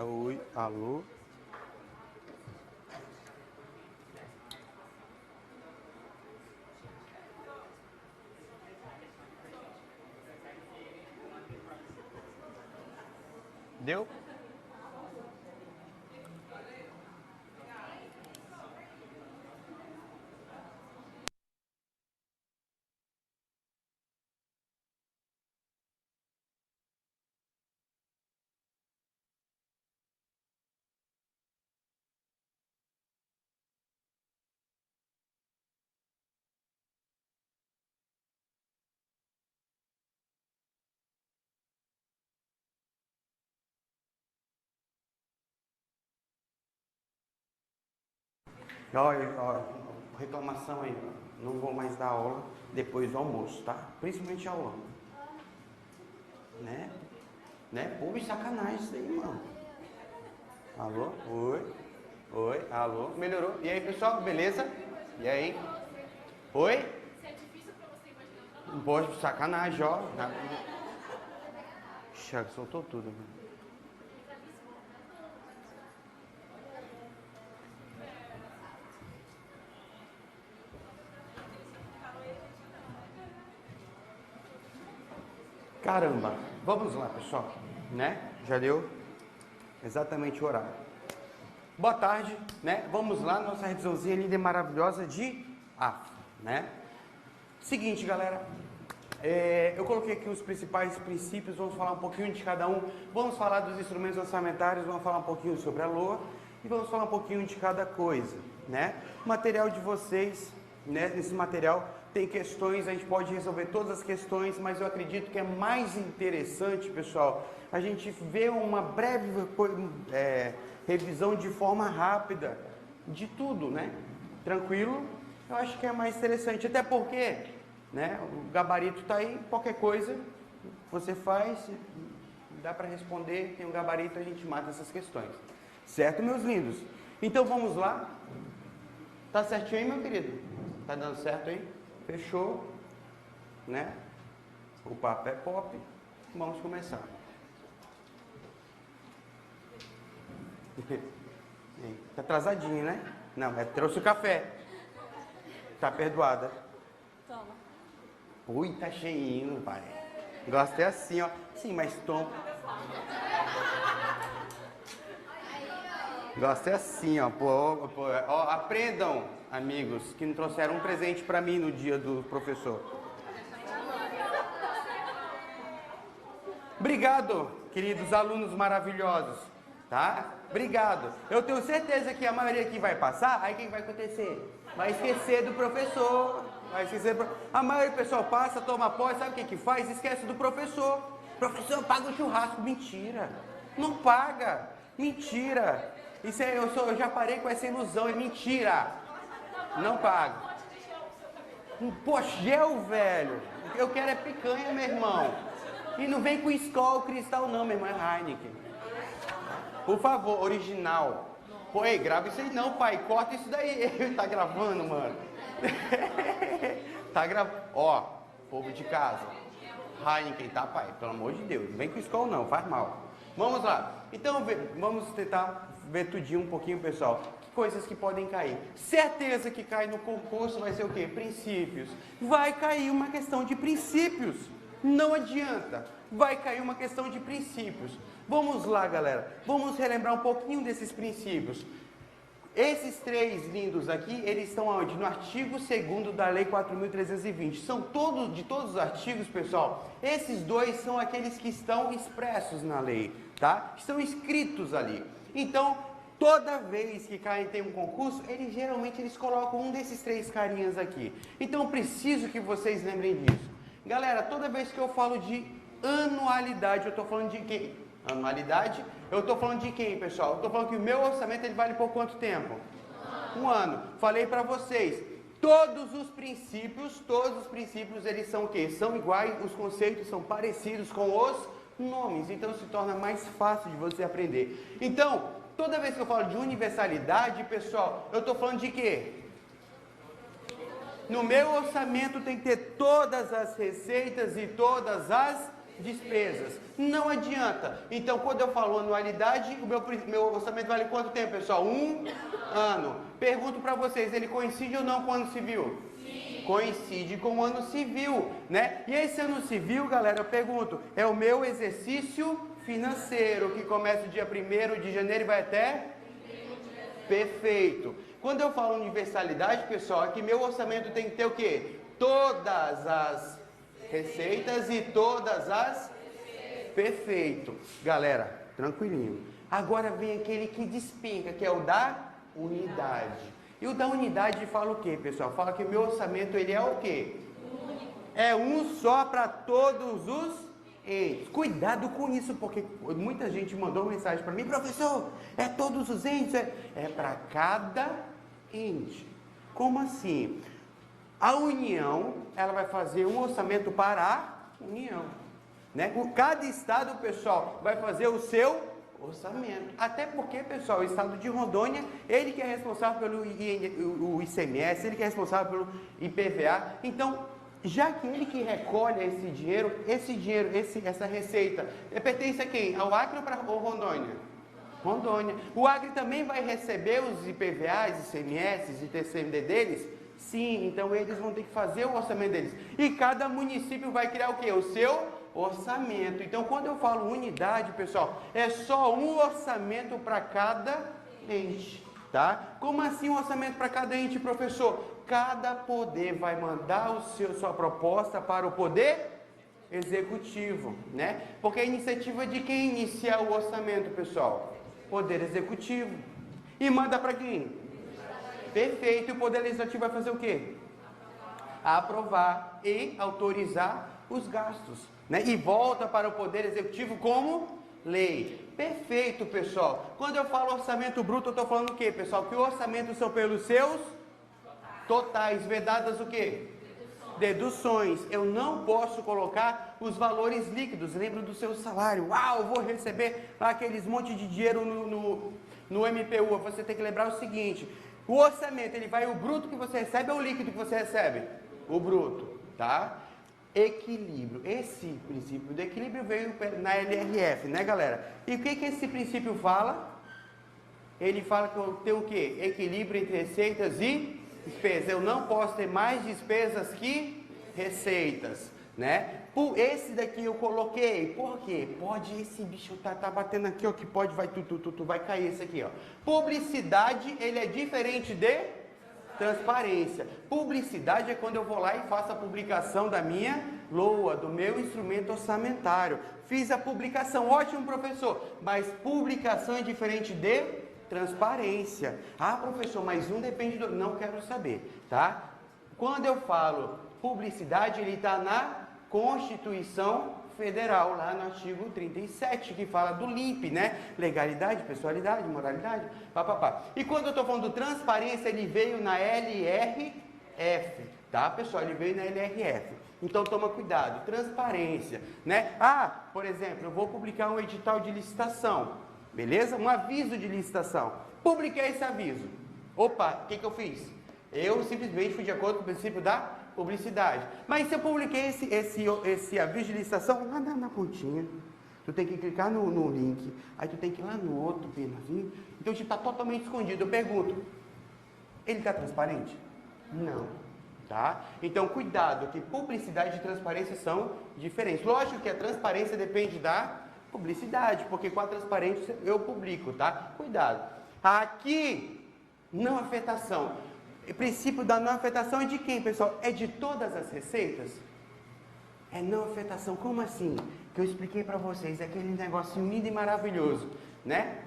Oi, alô. Deu? Olha, ó, reclamação aí. Não vou mais dar aula depois do almoço, tá? Principalmente aula. Né? Né? Pô, sacanagem isso aí, mano. Alô? Oi? Oi? Alô? Melhorou? E aí, pessoal? Beleza? E aí? Oi? Poxa, sacanagem, ó. Ixi, soltou tudo. Caramba, vamos lá, pessoal, né? Já deu exatamente o horário. Boa tarde, né? Vamos lá, nossa revisãozinha linda e maravilhosa de AF, né? Seguinte, galera, eu coloquei aqui os principais princípios, vamos falar um pouquinho de cada um, vamos falar dos instrumentos orçamentários, vamos falar um pouquinho sobre a LOA e vamos falar um pouquinho de cada coisa, né? O material de vocês, né? Nesse material tem questões, a gente pode resolver todas as questões, mas eu acredito que é mais interessante, pessoal, a gente ver uma breve revisão de forma rápida de tudo, né? Tranquilo? Eu acho que é mais interessante, até porque, né, o gabarito está aí, qualquer coisa você faz, dá para responder, tem um gabarito, a gente mata essas questões. Certo, meus lindos? Então vamos lá. Tá certinho aí, meu querido? Tá dando certo aí? Fechou, né? O papo é pop. Vamos começar. Tá atrasadinho, né? Não, trouxe o café. Tá perdoada. Toma. Ui, tá cheinho, pai. Gosto é assim, ó. Sim, mas toma. Gosto é assim, ó. Pô, ó, aprendam, amigos, que não trouxeram um presente pra mim no dia do professor. Obrigado, queridos alunos maravilhosos, tá? Obrigado. Eu tenho certeza que a maioria aqui vai passar, aí o que vai acontecer? Vai esquecer do professor, vai esquecer do... A maioria do pessoal passa, toma posse, sabe o que que faz? Esquece do professor. Professor, paga o churrasco. Mentira. Não paga. Mentira. Isso é, eu já parei com essa ilusão, é mentira. Não paga. Pô, gel, velho. Eu quero é picanha, meu irmão. E não vem com Skol Cristal não, meu irmão, é Heineken. Por favor, original. Pô, ei, grava isso aí não, pai. Corta isso daí. Tá gravando, mano. Tá gravando. Ó, povo de casa. Heineken, tá, pai? Pelo amor de Deus. Não vem com Skol não, faz mal. Vamos lá. Então, vamos tentar ver tudinho um pouquinho, pessoal. Que coisas que podem cair. Certeza que cai no concurso vai ser o quê? Princípios. Vai cair uma questão de princípios. Não adianta. Vai cair uma questão de princípios. Vamos lá, galera. Vamos relembrar um pouquinho desses princípios. Esses três lindos aqui, eles estão onde? No artigo 2º da Lei 4.320. São todos, de todos os artigos, pessoal, esses dois são aqueles que estão expressos na lei, tá? Estão escritos ali. Então, toda vez que tem um concurso, geralmente eles colocam um desses três carinhas aqui. Então, eu preciso que vocês lembrem disso. Galera, toda vez que eu falo de anualidade, eu estou falando de quem? Anualidade, eu estou falando de quem, pessoal? Eu estou falando que o meu orçamento ele vale por quanto tempo? Um ano. Falei para vocês, todos os princípios, eles são o quê? São iguais, os conceitos são parecidos com os nomes, então se torna mais fácil de você aprender. Então, toda vez que eu falo de universalidade, pessoal, eu estou falando de quê? No meu orçamento tem que ter todas as receitas e todas as despesas. Não adianta. Então, quando eu falo anualidade, o meu orçamento vale quanto tempo, pessoal? 1 ano. Pergunto para vocês, ele coincide ou não com o ano civil? Sim. Coincide com o ano civil, né? E esse ano civil, galera, eu pergunto, é o meu exercício financeiro, que começa o dia 1º de janeiro e vai até? Perfeito. Quando eu falo universalidade, pessoal, é que meu orçamento tem que ter o quê? Todas as receitas e todas as... Perfeito. Galera, tranquilinho. Agora vem aquele que despenca, que é o da unidade. E o da unidade fala o quê, pessoal? Fala que o meu orçamento, ele é o quê? É um só para todos os entes. Cuidado com isso, porque muita gente mandou mensagem para mim, professor, é todos os entes? É para cada ente. Como assim? A União, ela vai fazer um orçamento para a União, né? Cada estado, pessoal, vai fazer o seu orçamento. Até porque, pessoal, o estado de Rondônia, ele que é responsável pelo ICMS, ele que é responsável pelo IPVA. Então, já que ele que recolhe essa receita, pertence a quem? Ao Acre ou Rondônia? Rondônia. O Acre também vai receber os IPVAs, ICMS e TCMD deles? Sim, então eles vão ter que fazer o orçamento deles. E cada município vai criar o quê? O seu orçamento. Então, quando eu falo unidade, pessoal, é só um orçamento para cada ente, tá? Como assim um orçamento para cada ente, professor? Cada poder vai mandar sua proposta para o poder executivo, né? Porque a iniciativa de quem inicia o orçamento, pessoal? Poder executivo. E manda para quem? Perfeito. E o poder legislativo vai fazer o quê? Aprovar e autorizar os gastos, né? E volta para o poder executivo como lei. Perfeito, pessoal. Quando eu falo orçamento bruto, eu estou falando o quê, pessoal? Que o orçamento são pelos seus totais, vedadas o quê? Deduções. Eu não posso colocar os valores líquidos. Lembra do seu salário? Uau, vou receber aqueles monte de dinheiro no MPU. Você tem que lembrar o seguinte: o orçamento, ele vai o bruto que você recebe ou o líquido que você recebe? O bruto, tá? Equilíbrio. Esse princípio do equilíbrio veio na LRF, né, galera? E o que esse princípio fala? Ele fala que eu tenho o quê? Equilíbrio entre receitas e despesas. Eu não posso ter mais despesas que receitas, né? Por esse daqui eu coloquei, por quê? Pode, esse bicho tá batendo aqui, ó, que pode, vai cair esse aqui, ó. Publicidade, ele é diferente de transparência. Publicidade é quando eu vou lá e faço a publicação da minha LOA, do meu instrumento orçamentário. Fiz a publicação, ótimo, professor, mas publicação é diferente de transparência. Ah, professor, mas um depende do... Não quero saber, tá? Quando eu falo publicidade, ele está na Constituição Federal, lá no artigo 37, que fala do LIMP, né? Legalidade, pessoalidade, moralidade, papapá. E quando eu estou falando de transparência, ele veio na LRF, tá, pessoal? Ele veio na LRF. Então, toma cuidado. Transparência, né? Ah, por exemplo, eu vou publicar um edital de licitação, beleza? Um aviso de licitação. Publiquei esse aviso. Opa, o que eu fiz? Eu simplesmente fui de acordo com o princípio da publicidade. Mas se eu publiquei esse aviso de licitação lá na pontinha, tu tem que clicar no link, aí tu tem que ir lá no outro pedacinho, então está totalmente escondido. Eu pergunto, ele está transparente? Não, tá? Então cuidado, que publicidade e transparência são diferentes. Lógico que a transparência depende da publicidade, porque com a transparência eu publico, tá? Cuidado. Aqui, não afetação. O princípio da não afetação é de quem, pessoal? É de todas as receitas? É não afetação. Como assim? Que eu expliquei para vocês, é aquele negocinho lindo e maravilhoso, né?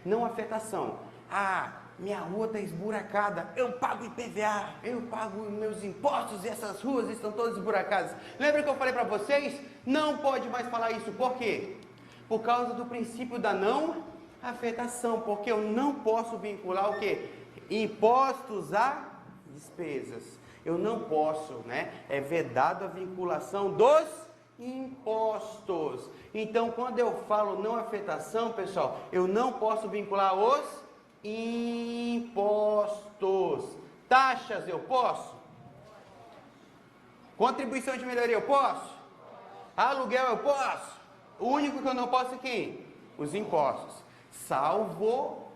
Não afetação. Ah, minha rua está esburacada, eu pago IPVA, eu pago meus impostos e essas ruas estão todas esburacadas. Lembra que eu falei para vocês? Não pode mais falar isso. Por quê? Por causa do princípio da não afetação, porque eu não posso vincular o quê? Impostos a despesas. Eu não posso, né? É vedado a vinculação dos impostos. Então, quando eu falo não afetação, pessoal, eu não posso vincular os impostos. Taxas eu posso? Contribuição de melhoria eu posso? Aluguel eu posso. O único que eu não posso é quem? Os impostos. Salvo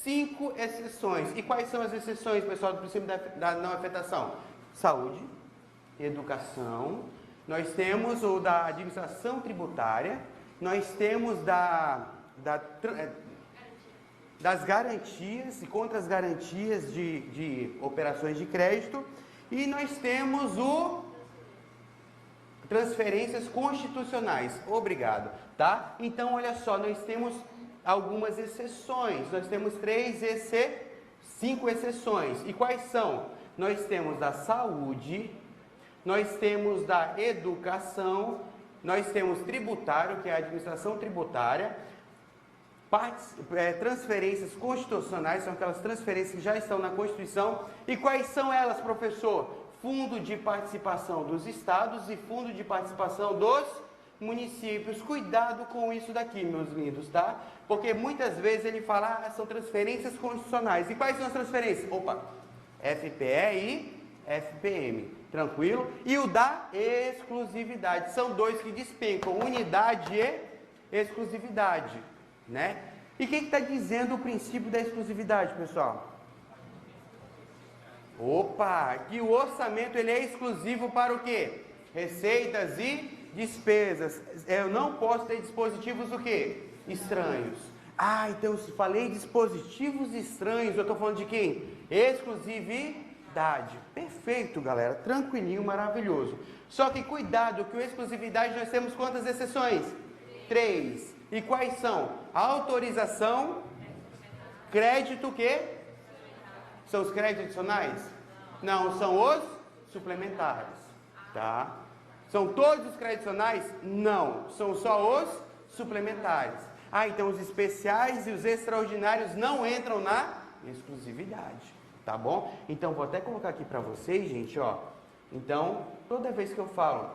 5 exceções. E quais são as exceções, pessoal, do princípio da não afetação? Saúde, educação, nós temos o da administração tributária, nós temos das garantias e contra as garantias de operações de crédito, e nós temos o transferências constitucionais. Obrigado, tá? Então, olha só, nós temos algumas exceções. Nós temos 5 exceções. E quais são? Nós temos da saúde, nós temos da educação, nós temos tributário, que é a administração tributária, transferências constitucionais, são aquelas transferências que já estão na Constituição. E quais são elas, professor? Fundo de participação dos estados e fundo de participação dos municípios. Cuidado com isso daqui, meus lindos, tá? Porque muitas vezes ele fala, são transferências constitucionais. E quais são as transferências? Opa, FPE e FPM, tranquilo? E o da exclusividade, são 2 que despencam, unidade e exclusividade, né? E o que está dizendo o princípio da exclusividade, pessoal? Opa, que o orçamento ele é exclusivo para o quê? Receitas e despesas. Eu não posso ter dispositivos o quê? Estranhos. Então eu falei dispositivos estranhos, eu estou falando de quem? Exclusividade. Perfeito, galera, tranquilinho, maravilhoso. Só que cuidado, que o exclusividade nós temos quantas exceções? 3. E quais são? Autorização, crédito, o quê? São os créditos adicionais? Não, são os suplementares, tá? São todos os créditos adicionais? Não, são só os suplementares. Então os especiais e os extraordinários não entram na exclusividade, tá bom? Então vou até colocar aqui para vocês, gente, ó. Então, toda vez que eu falo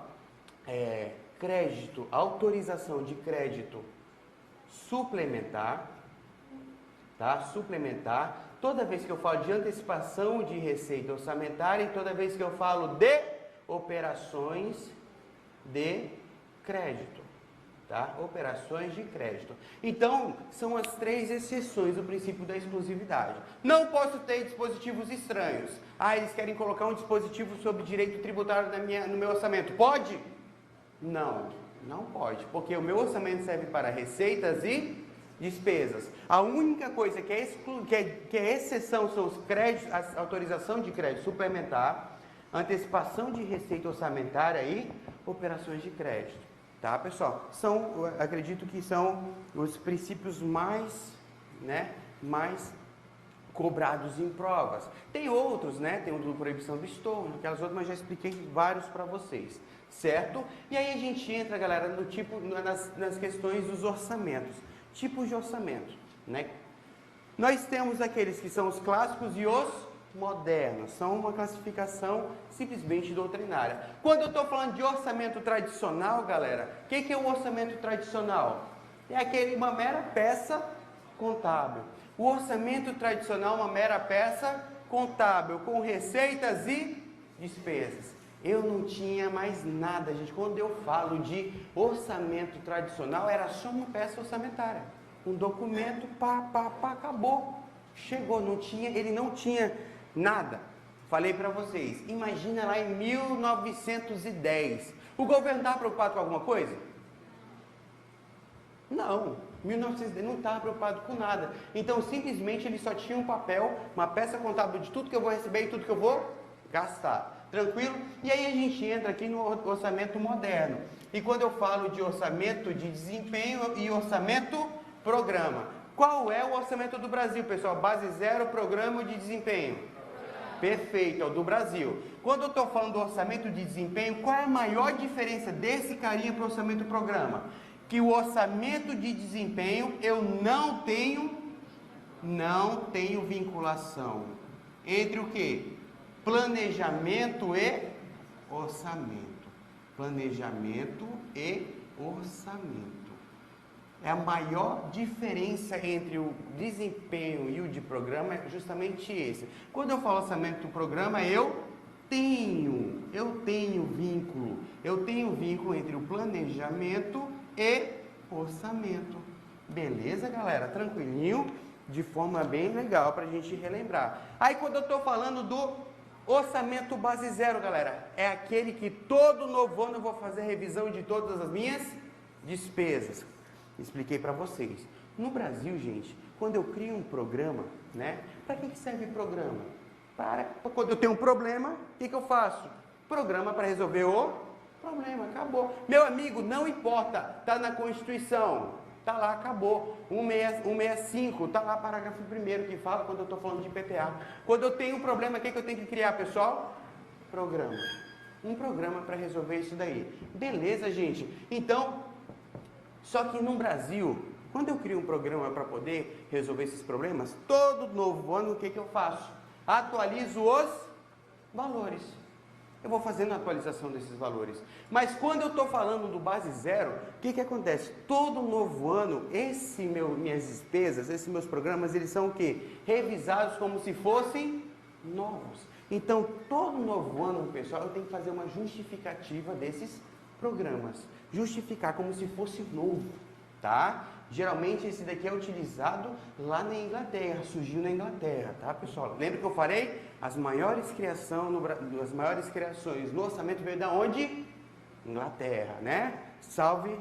crédito, autorização de crédito suplementar, tá? Suplementar. Toda vez que eu falo de antecipação de receita orçamentária e toda vez que eu falo de operações de crédito, tá? Operações de crédito. Então, são as 3 exceções do princípio da exclusividade. Não posso ter dispositivos estranhos. Eles querem colocar um dispositivo sobre direito tributário no meu orçamento. Pode? Não, não pode, porque o meu orçamento serve para receitas e despesas. A única coisa que é exceção são os créditos, a autorização de crédito suplementar, antecipação de receita orçamentária e operações de crédito. Tá, pessoal? Acredito que são os princípios mais cobrados em provas. Tem outros, né? Tem o do proibição do estorno, aquelas outras, mas já expliquei vários para vocês, certo? E aí a gente entra, galera, nas questões dos orçamentos. Tipos de orçamento, né? Nós temos aqueles que são os clássicos e os modernos, são uma classificação simplesmente doutrinária. Quando eu estou falando de orçamento tradicional, galera, o que é o orçamento tradicional? É uma mera peça contábil. O orçamento tradicional é uma mera peça contábil, com receitas e despesas. Eu não tinha mais nada, gente. Quando eu falo de orçamento tradicional, era só uma peça orçamentária. Um documento, acabou. Chegou, ele não tinha nada. Falei para vocês, imagina lá em 1910. O governo estava preocupado com alguma coisa? Não, 1910 não estava preocupado com nada. Então, simplesmente, ele só tinha um papel, uma peça contábil de tudo que eu vou receber e tudo que eu vou gastar. Tranquilo? E aí a gente entra aqui no orçamento moderno. E quando eu falo de orçamento de desempenho e orçamento programa. Qual é o orçamento do Brasil, pessoal? Base 0, programa de desempenho. Perfeito, é o do Brasil. Quando eu estou falando do orçamento de desempenho, qual é a maior diferença desse carinha para o orçamento programa? Que o orçamento de desempenho eu não tenho vinculação entre o quê? Planejamento e orçamento. Planejamento e orçamento. É a maior diferença entre o desempenho e o de programa é justamente esse. Quando eu falo orçamento do programa, eu eu tenho vínculo. Eu tenho vínculo entre o planejamento e orçamento. Beleza, galera? Tranquilinho? De forma bem legal para a gente relembrar. Aí quando eu estou falando do orçamento base zero, galera, é aquele que todo novo ano eu vou fazer revisão de todas as minhas despesas. Expliquei para vocês. No Brasil, gente, quando eu crio um programa, né? Para que serve programa? Para quando eu tenho um problema, o que eu faço? Programa para resolver o problema, acabou. Meu amigo, não importa, tá na Constituição, tá lá, acabou. 165, tá lá, parágrafo 1º que fala quando eu estou falando de PPA. Quando eu tenho um problema, o que eu tenho que criar, pessoal? Programa. Um programa para resolver isso daí. Beleza, gente? Então, só que no Brasil, quando eu crio um programa para poder resolver esses problemas, todo novo ano, o que eu faço? Atualizo os valores. Eu vou fazendo a atualização desses valores. Mas quando eu estou falando do base zero, o que acontece? Todo novo ano, minhas despesas, esses meus programas, eles são o quê? Revisados como se fossem novos. Então, todo novo ano, pessoal, eu tenho que fazer uma justificativa desses programas. Justificar como se fosse novo, tá? Geralmente esse daqui é utilizado lá na Inglaterra, surgiu na Inglaterra, tá, pessoal? Lembra que eu falei? As maiores criações no orçamento veio da onde? Inglaterra, né? Salve,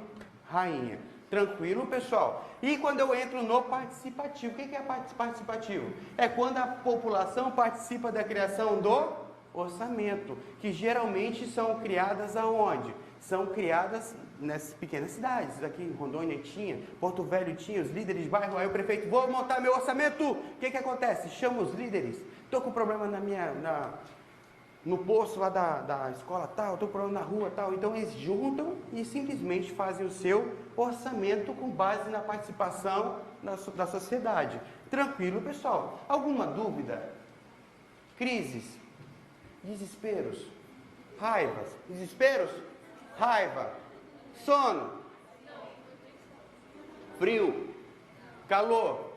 rainha. Tranquilo, pessoal? E quando eu entro no participativo, o que é participativo? É quando a população participa da criação do orçamento, que geralmente são criadas aonde? São criadas nessas pequenas cidades. Aqui em Rondônia tinha, Porto Velho tinha, os líderes de bairro, aí o prefeito, vou montar meu orçamento. O que acontece? Chama os líderes. Estou com problema no poço lá da escola tal, estou com problema na rua tal. Então eles juntam e simplesmente fazem o seu orçamento com base na participação da sociedade. Tranquilo, pessoal? Alguma dúvida? Crises? Desesperos? Raivas? Desesperos? Raiva? Sono? Frio? Calor?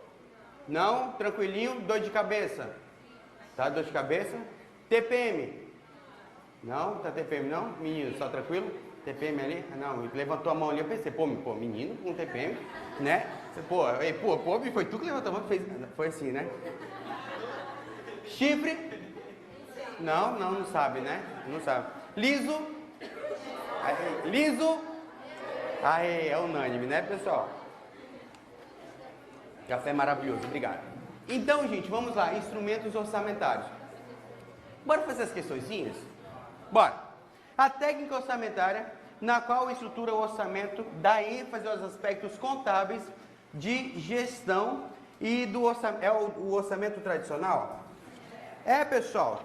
Não? Tranquilinho? Dor de cabeça? Tá? Dor de cabeça? TPM? Não? Tá TPM não? Menino, só tranquilo? TPM ali? Não, levantou a mão ali, eu pensei, pô, menino com TPM, né? Pô, foi tu que levantou a mão que fez. Foi assim, né? Chifre? Não sabe, né? Não sabe. Liso? Liso? Aí, é unânime, né, pessoal? Café maravilhoso, obrigado. Então, gente, vamos lá, instrumentos orçamentários. Bora fazer as questõezinhas? Bora. A técnica orçamentária, na qual estrutura o orçamento, dá ênfase aos aspectos contábeis de gestão e do orçamento. É o orçamento tradicional? É, pessoal.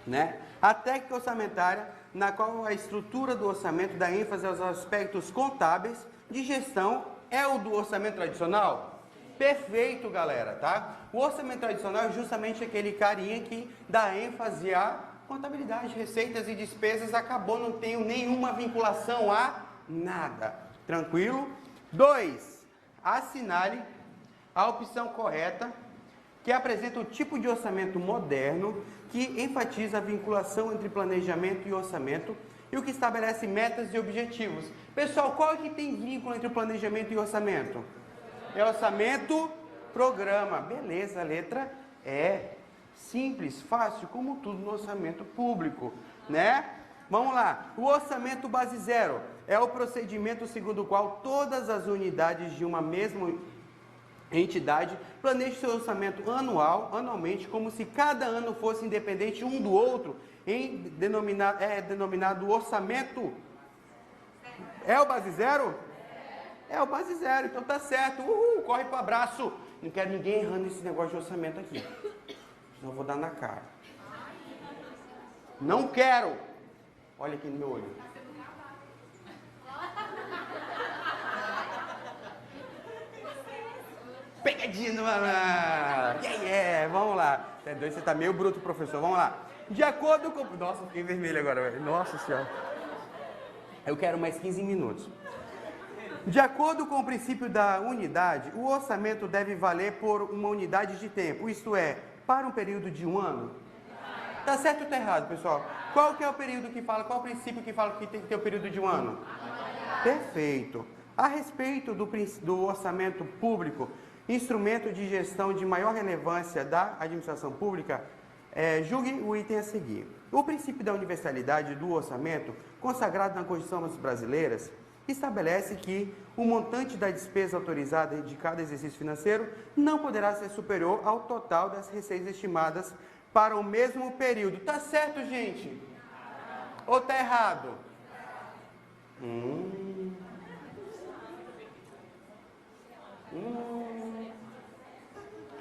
Né? A técnica orçamentária, na qual a estrutura do orçamento dá ênfase aos aspectos contábeis de gestão, é o do orçamento tradicional? Perfeito, galera, tá? O orçamento tradicional é justamente aquele carinha que dá ênfase à contabilidade, receitas e despesas, acabou, não tenho nenhuma vinculação a nada. Tranquilo? 2. Assinale a opção correta, que apresenta o tipo de orçamento moderno, que enfatiza a vinculação entre planejamento e orçamento, e o que estabelece metas e objetivos. Pessoal, qual é que tem vínculo entre o planejamento e o orçamento? É orçamento, programa. Beleza, a letra é simples, fácil, como tudo no orçamento público, né? Vamos lá. O orçamento base zero é o procedimento segundo o qual todas as unidades de uma mesma entidade planejam seu orçamento anualmente, como se cada ano fosse independente um do outro, denominado orçamento. É o base zero? É o base zero, então tá certo. Corre pro abraço. Não quero ninguém errando esse negócio de orçamento aqui. Senão eu vou dar na cara. Não quero. Olha aqui no meu olho. Pegadinha no malandro. Vamos lá. Você tá meio bruto, professor. Vamos lá. De acordo com... Nossa, fiquei vermelho agora, velho. Nossa senhora. Eu quero mais 15 minutos. De acordo com o princípio da unidade, o orçamento deve valer por uma unidade de tempo, isto é, para um período de um ano. Tá certo ou tá errado, pessoal? Qual que é o período que fala, qual o princípio que fala que tem que ter o período de um ano? Perfeito. A respeito do orçamento público, instrumento de gestão de maior relevância da administração pública, julgue o item a seguir. O princípio da universalidade do orçamento, consagrado na Constituição brasileira, estabelece que o montante da despesa autorizada de cada exercício financeiro não poderá ser superior ao total das receitas estimadas para o mesmo período. Tá certo, gente? Ou tá errado?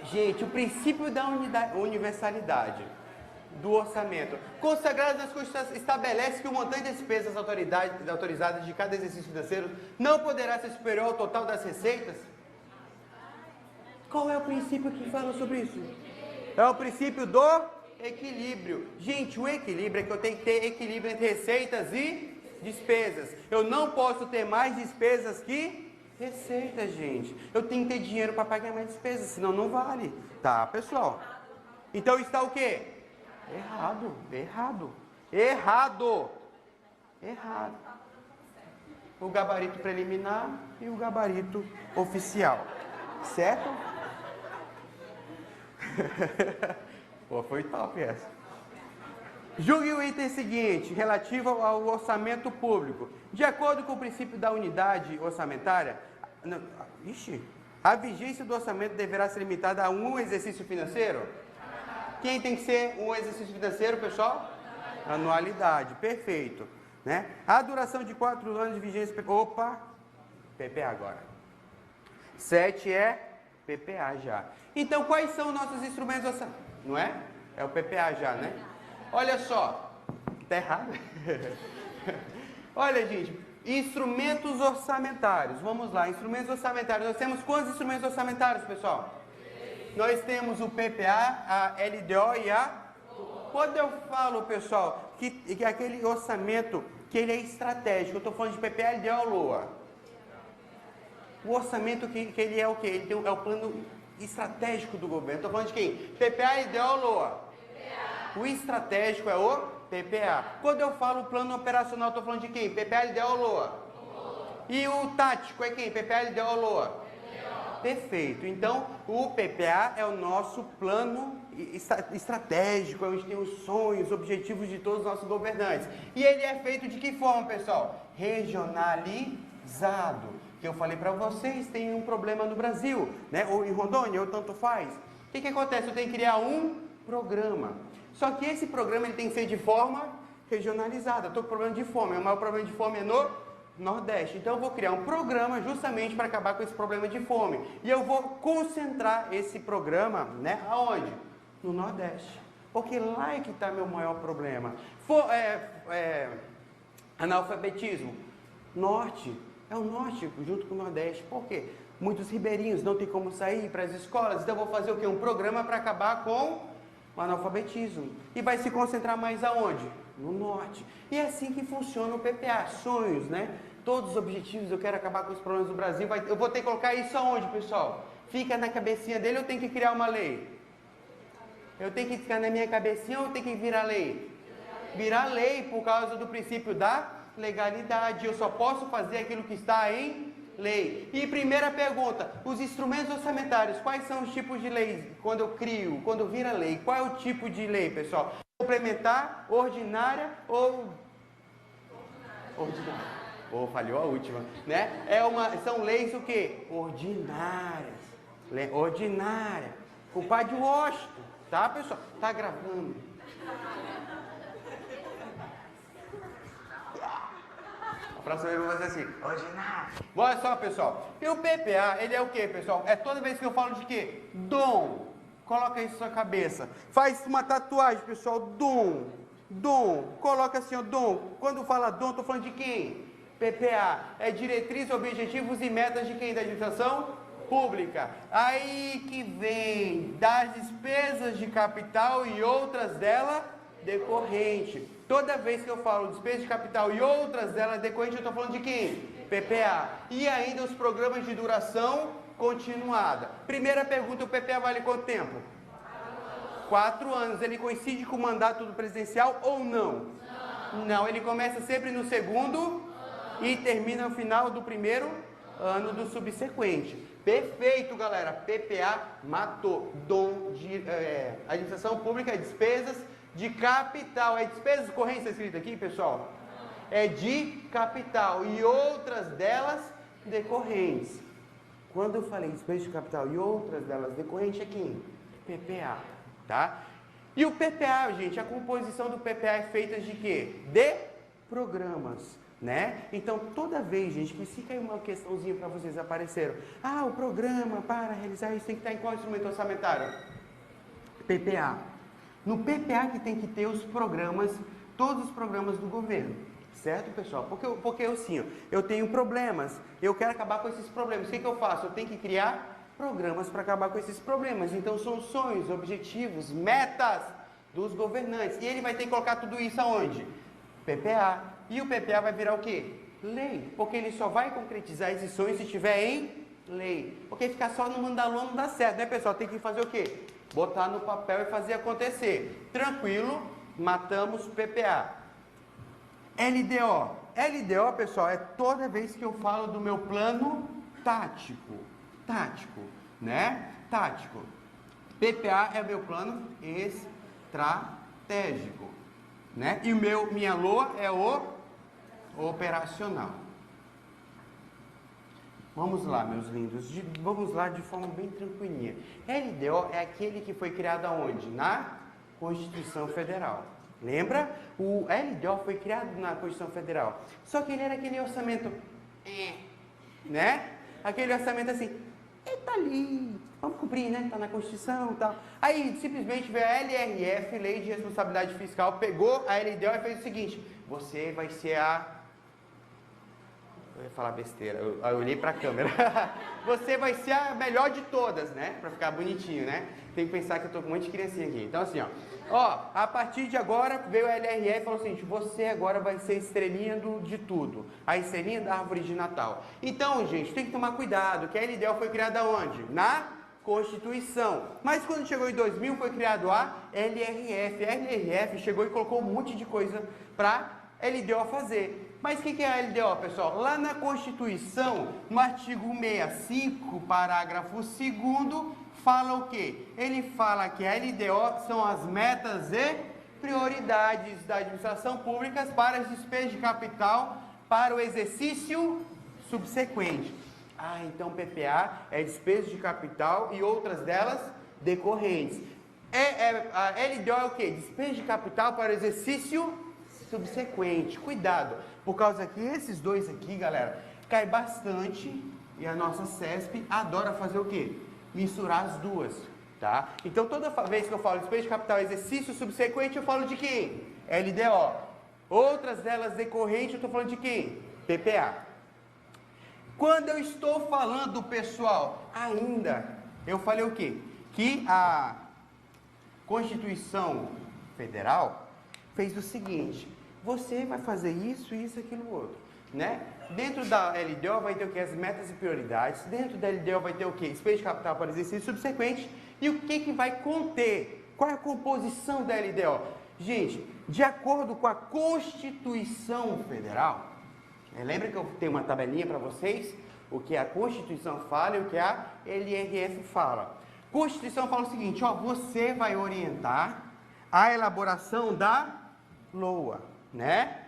Gente, o princípio da universalidade do orçamento, consagrado nas Constituições, estabelece que o montante de despesas autorizadas de cada exercício financeiro não poderá ser superior ao total das receitas. Qual é o princípio que fala sobre isso? É o princípio do equilíbrio. Gente, o equilíbrio é que eu tenho que ter equilíbrio entre receitas e despesas. Eu não posso ter mais despesas que receitas, gente. Eu tenho que ter dinheiro para pagar mais despesas, senão não vale. Tá, pessoal? Então está o quê? Errado, errado, errado, errado. O gabarito preliminar e o gabarito oficial. Certo? Pô, foi top essa. Julgue o item seguinte, relativo ao orçamento público. De acordo com o princípio da unidade orçamentária, a vigência do orçamento deverá ser limitada a um exercício financeiro? Quem tem que ser um exercício financeiro, pessoal? Anualidade, perfeito. Né? A duração de 4 anos de vigência... Opa! PPA agora. 7 é PPA já. Então, quais são nossos instrumentos orçamentários? Não é? É o PPA já, né? Olha só. Tá errado? Olha, gente. Instrumentos orçamentários. Vamos lá, instrumentos orçamentários. Nós temos quantos instrumentos orçamentários, pessoal? Nós temos o PPA, a LDO e a... Quando eu falo, pessoal, que aquele orçamento, que ele é estratégico, eu estou falando de PPA, LDO, LOA. O orçamento que ele é o quê? Ele é o plano estratégico do governo. Estou falando de quem? PPA, LDO, LOA. O estratégico é o PPA. Quando eu falo plano operacional, estou falando de quem? PPA, LDO, LOA. E o tático é quem? PPA, LDO, LOA. Perfeito. Então, o PPA é o nosso plano estratégico, é onde tem os sonhos, os objetivos de todos os nossos governantes. E ele é feito de que forma, pessoal? Regionalizado. Que eu falei para vocês, tem um problema no Brasil, né? Ou em Rondônia, ou tanto faz. O que acontece? Eu tenho que criar um programa. Só que esse programa ele tem que ser de forma regionalizada. Eu estou com problema de fome. O maior problema de fome é no Nordeste. Então eu vou criar um programa justamente para acabar com esse problema de fome. E eu vou concentrar esse programa, né? Aonde? No Nordeste. Porque lá é que está meu maior problema. Analfabetismo. Norte. É o Norte junto com o Nordeste. Por quê? Muitos ribeirinhos não têm como sair para as escolas. Então eu vou fazer o quê? Um programa para acabar com o analfabetismo. E vai se concentrar mais aonde? No Norte. E é assim que funciona o PPA. Sonhos, né? Todos os objetivos, eu quero acabar com os problemas do Brasil. Eu vou ter que colocar isso aonde, pessoal? Fica na cabecinha dele ou eu tenho que criar uma lei? Eu tenho que ficar na minha cabecinha ou eu tenho que virar lei? Virar lei por causa do princípio da legalidade. Eu só posso fazer aquilo que está em lei. E primeira pergunta, os instrumentos orçamentários, quais são os tipos de leis? Quando eu crio, quando vira lei, qual é o tipo de lei, pessoal? Complementar, ordinária ou... Ordinária. Falhou a última, né? São leis o quê? Ordinárias. Ordinária. Compadre Washington, tá, pessoal? Tá gravando. A próxima vez eu vou fazer assim, ordinário. Olha só, pessoal. E o PPA, ele é o quê, pessoal? É toda vez que eu falo de quê? Dom. Coloca isso na sua cabeça. Faz uma tatuagem, pessoal. Dom. Dom. Coloca assim, ó, dom. Quando fala dom, estou falando de quem? PPA. É diretriz, objetivos e metas de quem? Da administração pública. Aí que vem das despesas de capital e outras dela decorrente. Toda vez que eu falo despesa de capital e outras delas decorrente, eu estou falando de quem? PPA. E ainda os programas de duração continuada. Primeira pergunta, o PPA vale quanto tempo? 4 anos. Ele coincide com o mandato do presidencial ou não? Não, ele começa sempre no segundo e termina no final do primeiro ano do subsequente. Perfeito, galera. PPA matou. Administração Pública é despesas de capital. É despesas correntes, está escrito aqui, pessoal? É de capital e outras delas decorrentes. Quando eu falei despesas de capital e outras delas decorrentes, é quem? PPA, tá? E o PPA, gente, a composição do PPA é feita de quê? De programas, né? Então, toda vez, gente, que se cair uma questãozinha para vocês apareceram, o programa para realizar isso tem que estar em qual instrumento orçamentário? PPA. No PPA que tem que ter os programas, todos os programas do governo, certo, pessoal? Porque assim, eu tenho problemas, eu quero acabar com esses problemas, o que eu faço? Eu tenho que criar programas para acabar com esses problemas. Então, são sonhos, objetivos, metas dos governantes. E ele vai ter que colocar tudo isso aonde? PPA. E o PPA vai virar o quê? Lei. Porque ele só vai concretizar esses sonhos se estiver em lei. Porque ficar só no mandalão não dá certo, né, pessoal? Tem que fazer o quê? Botar no papel e fazer acontecer. Tranquilo, matamos o PPA. LDO. LDO, pessoal, é toda vez que eu falo do meu plano tático, né? Tático. PPA é o meu plano estratégico, né? E minha LOA é o operacional. Vamos lá, meus lindos, vamos lá de forma bem tranquilinha. LDO é aquele que foi criado aonde? Na Constituição Federal. Lembra? O LDO foi criado na Constituição Federal. Só que ele era aquele orçamento, né? Aquele orçamento assim, tá ali, vamos cumprir, né? Tá na Constituição e tal. Aí, simplesmente veio a LRF, Lei de Responsabilidade Fiscal, pegou a LDO e fez o seguinte, você vai ser eu ia falar besteira, eu olhei pra câmera. Você vai ser a melhor de todas, né? Pra ficar bonitinho, né? Tem que pensar que eu tô com um monte de criancinha aqui. Então, assim, a partir de agora, veio a LRF e falou o seguinte, você agora vai ser estrelinha de tudo. A estrelinha da árvore de Natal. Então, gente, tem que tomar cuidado, que a LDO foi criada onde? Na Constituição. Mas quando chegou em 2000, foi criado a LRF. A LRF chegou e colocou um monte de coisa pra LDO fazer. Mas o que é a LDO, pessoal? Lá na Constituição, no artigo 65, parágrafo 2º, fala o quê? Ele fala que a LDO são as metas e prioridades da administração pública para as despesas de capital para o exercício subsequente. Então PPA é despesa de capital e outras delas decorrentes. A LDO é o quê? Despesa de capital para o exercício subsequente. Cuidado, por causa que esses dois aqui, galera, cai bastante e a nossa CESP adora fazer o quê? Misturar as duas, tá? Então, toda vez que eu falo despesa de capital exercício subsequente, eu falo de quem? LDO. Outras delas decorrentes, eu estou falando de quem? PPA. Quando eu estou falando, pessoal, eu falei o quê? Que a Constituição Federal fez o seguinte, você vai fazer isso, isso, aquilo, outro, né? Dentro da LDO vai ter o que? As metas e prioridades. Dentro da LDO vai ter o que? Despesa de capital para exercício subsequente. E o que vai conter? Qual é a composição da LDO? Gente, de acordo com a Constituição Federal, lembra que eu tenho uma tabelinha para vocês? O que a Constituição fala e o que a LRF fala. Constituição fala o seguinte, você vai orientar a elaboração da LOA, né?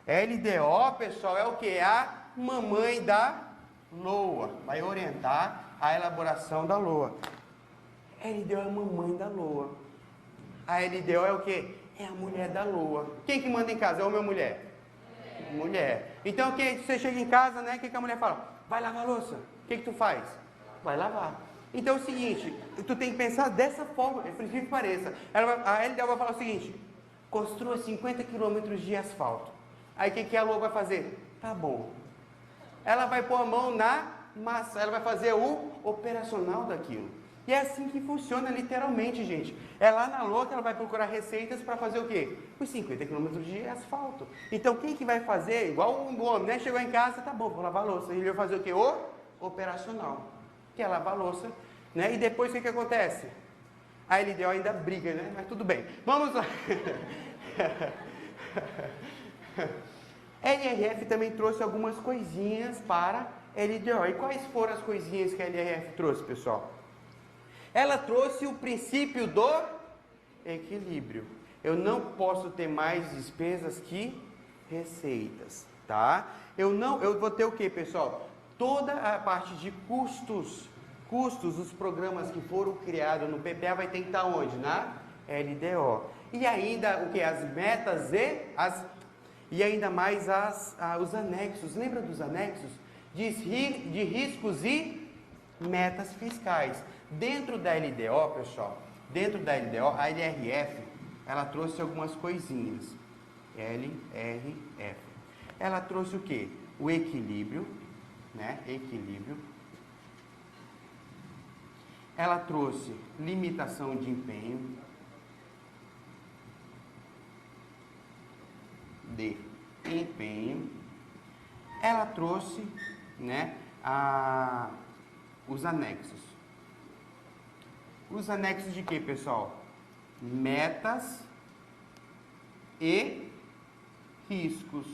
LDO, pessoal, é o que? A mamãe da LOA. Vai orientar a elaboração da LOA. LDO é a mamãe da LOA. A LDO é o que? É a mulher da LOA. Quem que manda em casa? É homem ou mulher? Mulher. Então, você chega em casa, né? O que a mulher fala? Vai lavar a louça. O que tu faz? Vai lavar. Então é o seguinte, tu tem que pensar dessa forma, é preciso que pareça. A LDO vai falar o seguinte, construa 50 quilômetros de asfalto. Aí o que a LOA vai fazer? Tá bom. Ela vai pôr a mão na massa, ela vai fazer o operacional daquilo. E é assim que funciona literalmente, gente. É lá na LOA que ela vai procurar receitas para fazer o quê? Os 50 quilômetros de asfalto. Então quem que vai fazer? Igual o homem, né? Chegou em casa, tá bom, vou lavar a louça. Ele vai fazer o quê? O operacional. Que é lavar a louça, né? E depois o que acontece? A LDO ainda briga, né? Mas tudo bem. Vamos lá. A LRF também trouxe algumas coisinhas para a LDO. E quais foram as coisinhas que a LRF trouxe, pessoal? Ela trouxe o princípio do equilíbrio. Eu não posso ter mais despesas que receitas, tá? Eu vou ter o que, pessoal? Toda a parte de custos, os programas que foram criados no PPA vai ter que estar onde? Na LDO. E ainda o que? As metas e ainda mais os anexos. Lembra dos anexos? De riscos e metas fiscais. Dentro da LDO, pessoal, a LRF, ela trouxe algumas coisinhas. LRF. Ela trouxe o quê? O equilíbrio, né? Equilíbrio. Ela trouxe limitação de empenho. Ela trouxe, né, os anexos. Os anexos de quê, pessoal? Metas e riscos,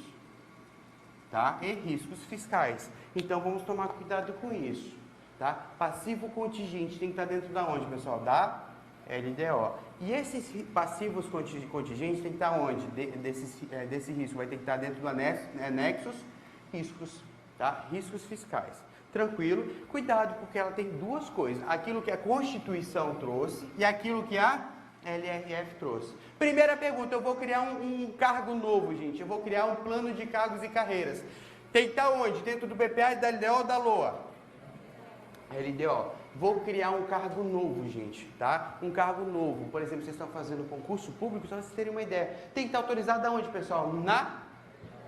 tá? E riscos fiscais. Então, vamos tomar cuidado com isso, tá? Passivo contingente tem que estar dentro da onde, pessoal? Da LDO. E esses passivos contingentes tem que estar onde? Desse risco vai ter que estar dentro do anexos, riscos, tá? Riscos fiscais. Tranquilo? Cuidado, porque ela tem duas coisas. Aquilo que a Constituição trouxe e aquilo que a LRF trouxe. Primeira pergunta, eu vou criar um cargo novo, gente. Eu vou criar um plano de cargos e carreiras. Tem que estar onde? Dentro do PPA, da LDO ou da LOA? LDO. Vou criar um cargo novo, gente, tá? Um cargo novo. Por exemplo, vocês estão fazendo concurso público, só para vocês terem uma ideia. Tem que estar autorizado aonde, pessoal? Na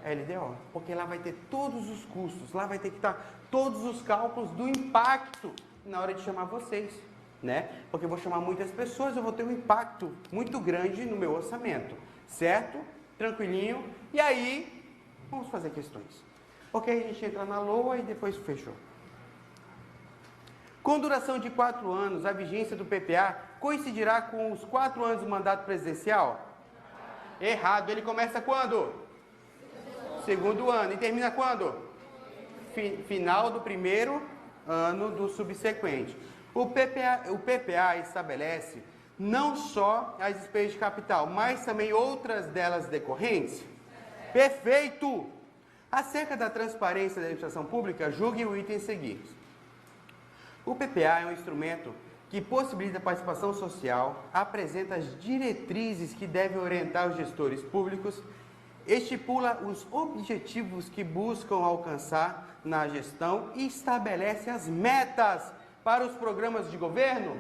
LDO. Porque lá vai ter todos os custos, lá vai ter que estar todos os cálculos do impacto na hora de chamar vocês, né? Porque eu vou chamar muitas pessoas, eu vou ter um impacto muito grande no meu orçamento, certo? Tranquilinho. E aí, vamos fazer questões. Ok, a gente entra na LOA e depois fechou. Com duração de 4 anos, a vigência do PPA coincidirá com os 4 anos do mandato presidencial? Errado. Ele começa quando? Segundo ano. E termina quando? Final do primeiro ano do subsequente. O PPA estabelece não só as despesas de capital, mas também outras delas decorrentes? Perfeito! Acerca da transparência da administração pública, julgue o item seguinte. O PPA é um instrumento que possibilita a participação social, apresenta as diretrizes que devem orientar os gestores públicos, estipula os objetivos que buscam alcançar na gestão e estabelece as metas para os programas de governo?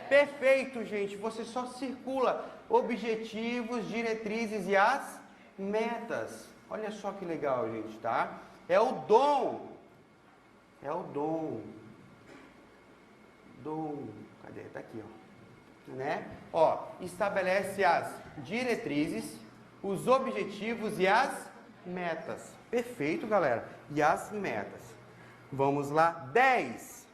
Perfeito, gente. Você só circula objetivos, diretrizes e as metas. Olha só que legal, gente, tá? É o dom. É o dom. Cadê? Tá aqui, ó. Né? Ó, estabelece as diretrizes, os objetivos e as metas. Perfeito, galera. E as metas. Vamos lá. 10.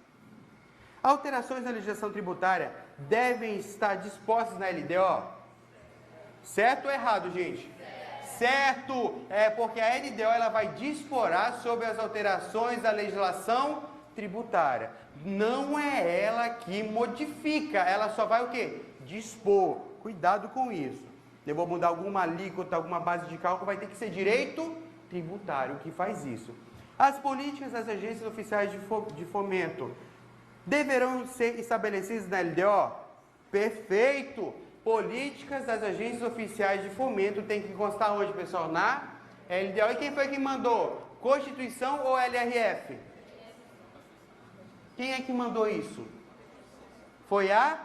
Alterações na legislação tributária devem estar dispostas na LDO? Certo ou errado, gente? Certo. É porque a LDO ela vai disporar sobre as alterações da legislação tributária. Não é ela que modifica, ela só vai o quê? Dispor. Cuidado com isso. Eu vou mudar alguma alíquota, alguma base de cálculo, vai ter que ser direito tributário que faz isso. As políticas das agências oficiais de fomento deverão ser estabelecidas na LDO? Perfeito! Políticas das agências oficiais de fomento tem que constar onde, pessoal? Na LDO. E quem foi que mandou? Constituição ou LRF? Quem é que mandou isso? Foi a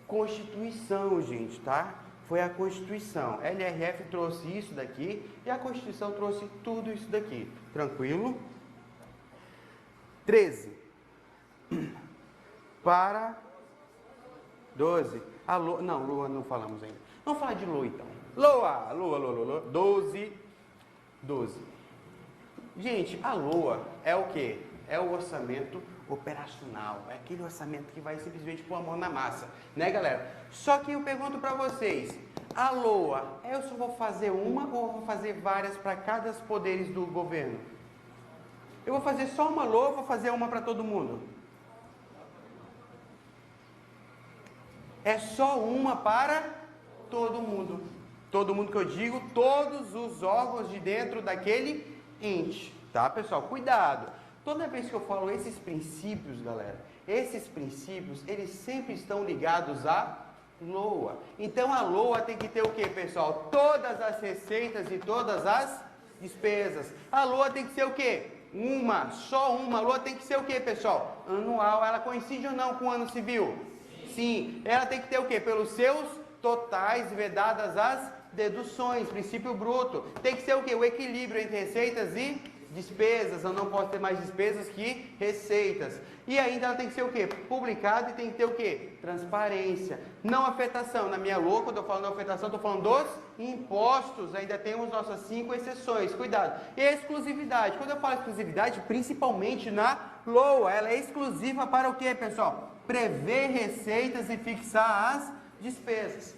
Constituição, gente, tá? Foi a Constituição. A LRF trouxe isso daqui e a Constituição trouxe tudo isso daqui. Tranquilo? 13. Para 12. A Lua, não, Lua não falamos ainda. Vamos falar de Lua então. Lua. 12. Gente, a LOA é o quê? É o orçamento operacional, é aquele orçamento que vai simplesmente pôr a mão na massa, né, galera? Só que eu pergunto para vocês, a LOA, eu só vou fazer uma ou vou fazer várias para cada poderes do governo? Eu vou fazer só uma LOA ou vou fazer uma para todo mundo? É só uma para todo mundo. Todo mundo que eu digo, todos os órgãos de dentro daquele ente, tá, pessoal? Cuidado. Toda vez que eu falo esses princípios, galera, esses princípios, eles sempre estão ligados à LOA. Então a LOA tem que ter o que, pessoal? Todas as receitas e todas as despesas. A LOA tem que ser o que? Uma, só uma. A LOA tem que ser o que, pessoal? Anual. Ela coincide ou não com o ano civil? Sim. Ela tem que ter o que? Pelos seus totais, vedadas as deduções, princípio bruto. Tem que ser o que? O equilíbrio entre receitas e despesas. Eu não posso ter mais despesas que receitas. E ainda ela tem que ser o que? Publicado, e tem que ter o que? Transparência. Não afetação. Na minha LOA, quando eu falo não afetação, estou falando dos impostos. Ainda temos nossas 5 exceções. Cuidado. Exclusividade. Quando eu falo exclusividade, principalmente na LOA, ela é exclusiva para o que, pessoal? Prever receitas e fixar as despesas.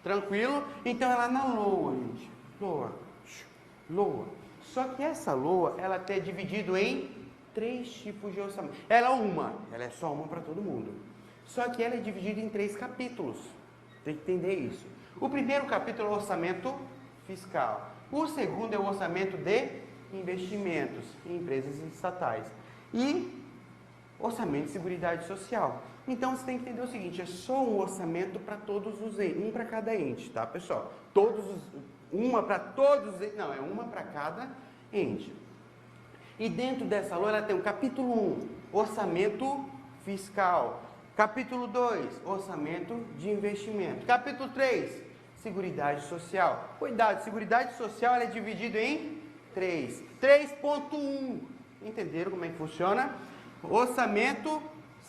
Tranquilo? Então ela é na LOA, gente. LOA. Só que essa LOA, ela é dividida em 3 tipos de orçamento. Ela é só uma para todo mundo. Só que ela é dividida em 3 capítulos. Tem que entender isso. O primeiro capítulo é o orçamento fiscal. O segundo é o orçamento de investimentos em empresas estatais. E orçamento de seguridade social. Então você tem que entender o seguinte, é só um orçamento para todos os entes, um para cada ente, tá, pessoal? Uma para todos os entes, não, é uma para cada ente. E dentro dessa LOA ela tem o capítulo 1, orçamento fiscal. Capítulo 2, orçamento de investimento. Capítulo 3, seguridade social. Cuidado, seguridade social ela é dividida em 3. 3.1, entenderam como é que funciona? Orçamento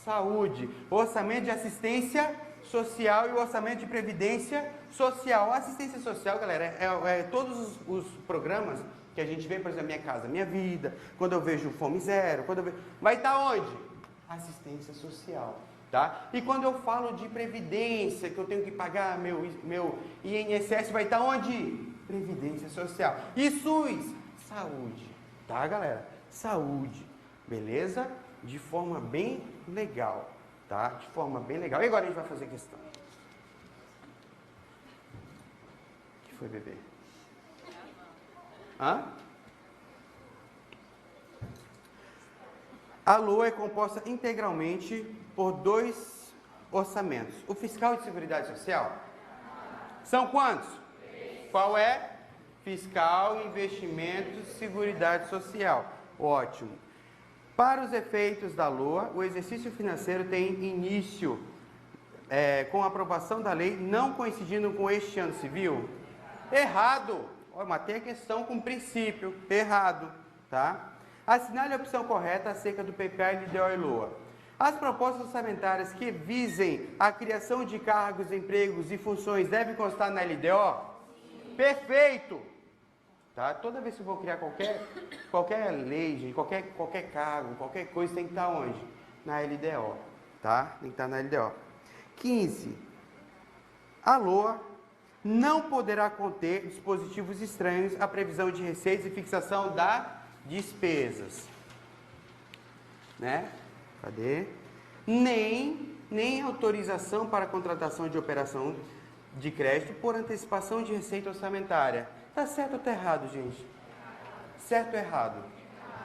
saúde, orçamento de assistência social e o orçamento de previdência social. A assistência social, galera, é todos os programas que a gente vê, por exemplo, Minha Casa Minha Vida, quando eu vejo Fome Zero, vai estar onde? Assistência social, tá? E quando eu falo de previdência, que eu tenho que pagar meu INSS, vai estar onde? Previdência social. E SUS? Saúde, tá, galera? Saúde, beleza? De forma bem legal, tá? De forma bem legal. E agora a gente vai fazer questão. O que foi, bebê? Hã? A LOA é composta integralmente por 2 orçamentos. O fiscal de seguridade social? São quantos? 3. Qual é? Fiscal, investimentos, seguridade social. Ótimo. Para os efeitos da LOA, o exercício financeiro tem início com a aprovação da lei, não coincidindo com este ano civil? Errado! Eu matei a questão com princípio. Errado, tá? Assinale a opção correta acerca do PPA, LDO e LOA. As propostas orçamentárias que visem a criação de cargos, empregos e funções devem constar na LDO? Sim. Perfeito! Tá? Toda vez que eu vou criar qualquer lei, gente, qualquer cargo, qualquer coisa, tem que estar onde? Na LDO, tá? Tem que estar na LDO. 15. A LOA não poderá conter dispositivos estranhos à previsão de receitas e fixação das despesas. Né? Cadê? Nem autorização para contratação de operação de crédito por antecipação de receita orçamentária. Tá certo ou tá errado, gente? Certo ou errado?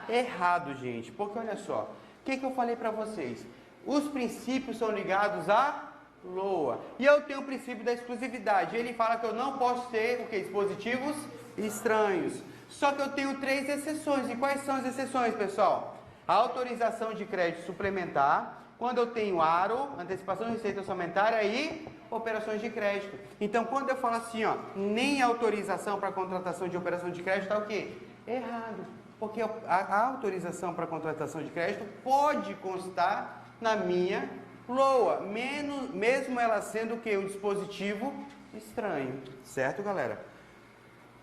Errado, gente. Porque olha só, o que eu falei para vocês? Os princípios são ligados à LOA. E eu tenho o princípio da exclusividade. Ele fala que eu não posso ter o que? Dispositivos estranhos. Só que eu tenho 3 exceções. E quais são as exceções, pessoal? A autorização de crédito suplementar, quando eu tenho ARO, antecipação de receita orçamentária e operações de crédito. Então, quando eu falo assim, ó, nem autorização para contratação de operação de crédito, está o quê? Errado. Porque a autorização para contratação de crédito pode constar na minha LOA, mesmo ela sendo o quê? Um dispositivo estranho. Certo, galera?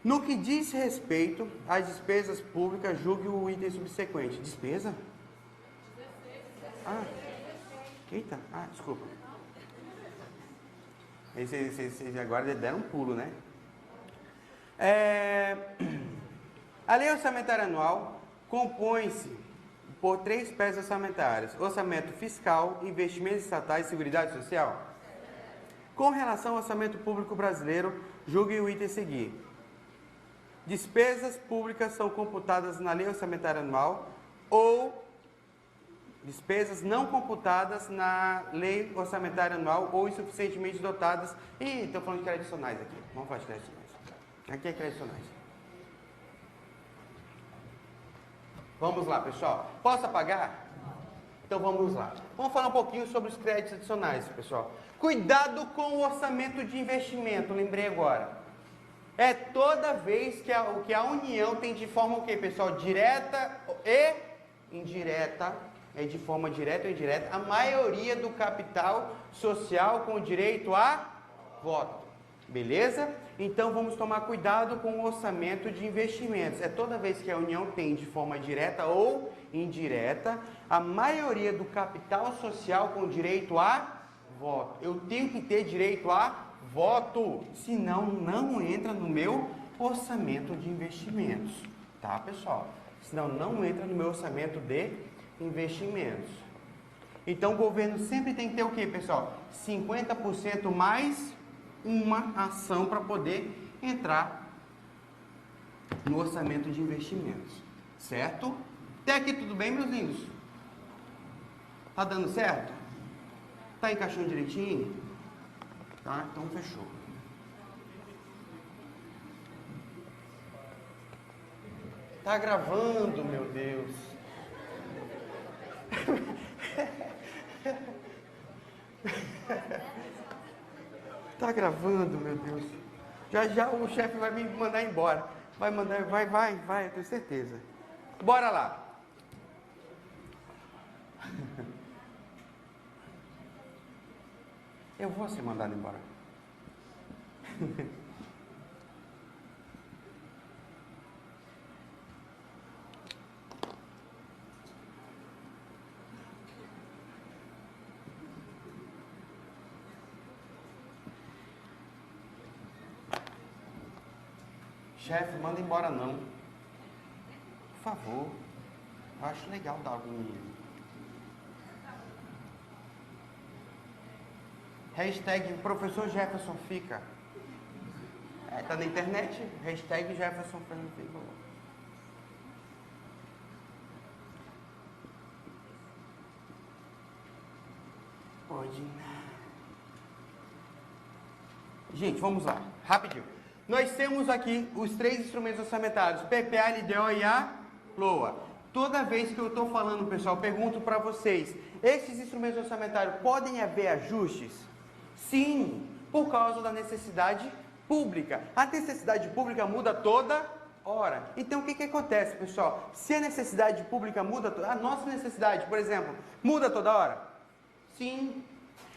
No que diz respeito às despesas públicas, julgue o item subsequente. Despesa? Ah, eita, desculpa. Vocês agora deram um pulo, né? A lei orçamentária anual compõe-se por 3 peças orçamentárias: orçamento fiscal, investimentos estatais e seguridade social. Com relação ao orçamento público brasileiro, julgue o item a seguir. Despesas públicas são computadas na lei orçamentária anual ou despesas não computadas na lei orçamentária anual ou insuficientemente dotadas. Estou falando de créditos adicionais aqui. Vamos falar de créditos adicionais. Aqui é créditos adicionais. Vamos lá, pessoal. Posso apagar? Então vamos lá. Vamos falar um pouquinho sobre os créditos adicionais, pessoal. Cuidado com o orçamento de investimento, lembrei agora. É toda vez que a União tem de forma o quê, pessoal? Direta e indireta. É de forma direta ou indireta, a maioria do capital social com direito a voto. Beleza? Então vamos tomar cuidado com o orçamento de investimentos. É toda vez que a União tem de forma direta ou indireta, a maioria do capital social com direito a voto. Eu tenho que ter direito a voto, senão não entra no meu orçamento de investimentos. Tá, pessoal? Senão não entra no meu orçamento de investimentos. Então o governo sempre tem que ter o que, pessoal? 50% mais uma ação para poder entrar no orçamento de investimentos. Certo? Até aqui tudo bem, meus lindos? Tá dando certo? Tá encaixando direitinho? Tá? Então fechou. Tá gravando, meu Deus. Tá gravando, meu Deus. Já o chefe vai me mandar embora. Vai, eu tenho certeza. Bora lá. Eu vou ser mandado embora. Chefe, manda embora não. Por favor. Eu acho legal dar algum... Hashtag professor Jefferson fica. Tá na internet. Hashtag Jefferson fica. Pode. Gente, vamos lá. Rapidinho. Nós temos aqui os 3 instrumentos orçamentários, PPA, LDO e a LOA. Toda vez que eu estou falando, pessoal, pergunto para vocês, esses instrumentos orçamentários podem haver ajustes? Sim, por causa da necessidade pública. A necessidade pública muda toda hora. Então, o que acontece, pessoal? Se a necessidade pública muda, a nossa necessidade, por exemplo, muda toda hora? Sim.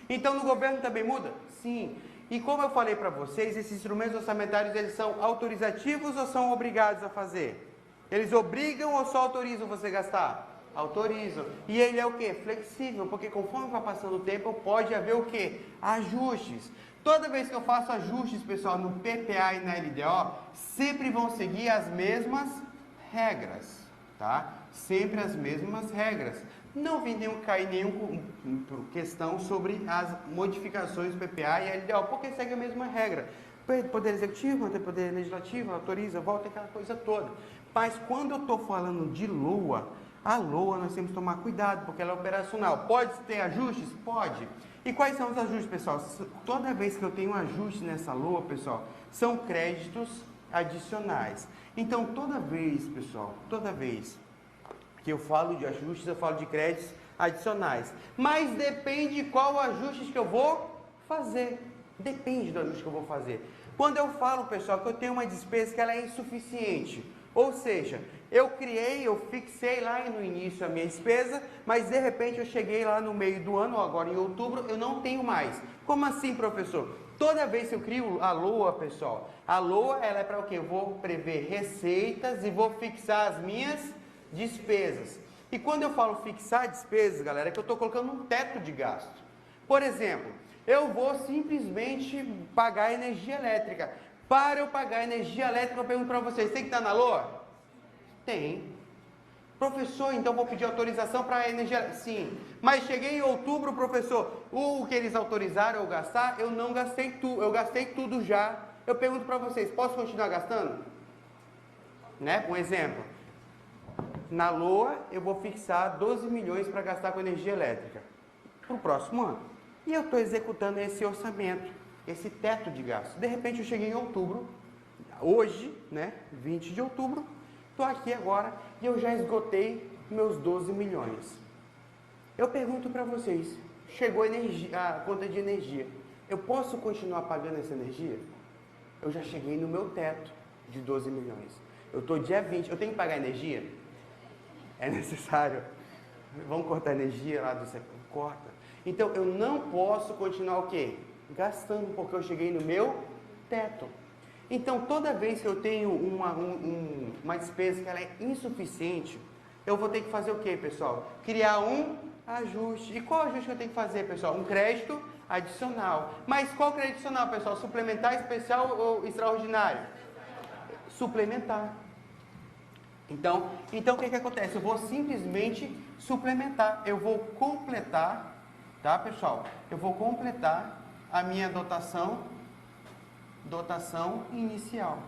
Então, no governo também muda? Sim. E como eu falei para vocês, esses instrumentos orçamentários, eles são autorizativos ou são obrigados a fazer? Eles obrigam ou só autorizam você a gastar? Autorizam. E ele é o quê? Flexível, porque conforme vai passando o tempo, pode haver o quê? Ajustes. Toda vez que eu faço ajustes, pessoal, no PPA e na LDO, sempre vão seguir as mesmas regras, tá? Sempre as mesmas regras. Não vi cair nenhuma questão sobre as modificações do PPA e LDO, porque segue a mesma regra. Poder Executivo, manter Poder Legislativo, autoriza, volta, aquela coisa toda. Mas quando eu estou falando de LOA, a LOA nós temos que tomar cuidado, porque ela é operacional. Pode ter ajustes? Pode. E quais são os ajustes, pessoal? Toda vez que eu tenho um ajuste nessa LOA, pessoal, são créditos adicionais. Então, toda vez, pessoal, toda vez que eu falo de ajustes, eu falo de créditos adicionais. Mas depende qual ajustes que eu vou fazer. Depende do ajuste que eu vou fazer. Quando eu falo, pessoal, que eu tenho uma despesa que ela é insuficiente, ou seja, eu fixei lá no início a minha despesa, mas de repente eu cheguei lá no meio do ano, agora em outubro, eu não tenho mais. Como assim, professor? Toda vez que eu crio a LOA, pessoal, a LOA ela é para o quê? Eu vou prever receitas e vou fixar as minhas despesas. E quando eu falo fixar despesas, galera, é que eu estou colocando um teto de gasto. Por exemplo, eu vou simplesmente pagar energia elétrica. Para eu pagar energia elétrica, eu pergunto para vocês, tem que estar na LOA? Tem. Professor, então vou pedir autorização para energia... Sim. Mas cheguei em outubro, professor, o que eles autorizaram eu gastar, eu não gastei tudo, eu gastei tudo já. Eu pergunto para vocês, posso continuar gastando? Né? Um exemplo. Na LOA, eu vou fixar 12 milhões para gastar com energia elétrica para o próximo ano. E eu estou executando esse orçamento, esse teto de gasto. De repente, eu cheguei em outubro, hoje, né, 20 de outubro, estou aqui agora e eu já esgotei meus 12 milhões. Eu pergunto para vocês, chegou a conta de energia, eu posso continuar pagando essa energia? Eu já cheguei no meu teto de 12 milhões. Eu estou dia 20, eu tenho que pagar energia? É necessário. Vamos cortar a energia lá do setor? Corta. Então, eu não posso continuar o quê? Gastando, porque eu cheguei no meu teto. Então, toda vez que eu tenho uma despesa que ela é insuficiente, eu vou ter que fazer o quê, pessoal? Criar um ajuste. E qual ajuste que eu tenho que fazer, pessoal? Um crédito adicional. Mas qual crédito adicional, pessoal? Suplementar, especial ou extraordinário? Suplementar. Então o que acontece? Eu vou simplesmente suplementar, eu vou completar, tá, pessoal? Eu vou completar a minha dotação inicial,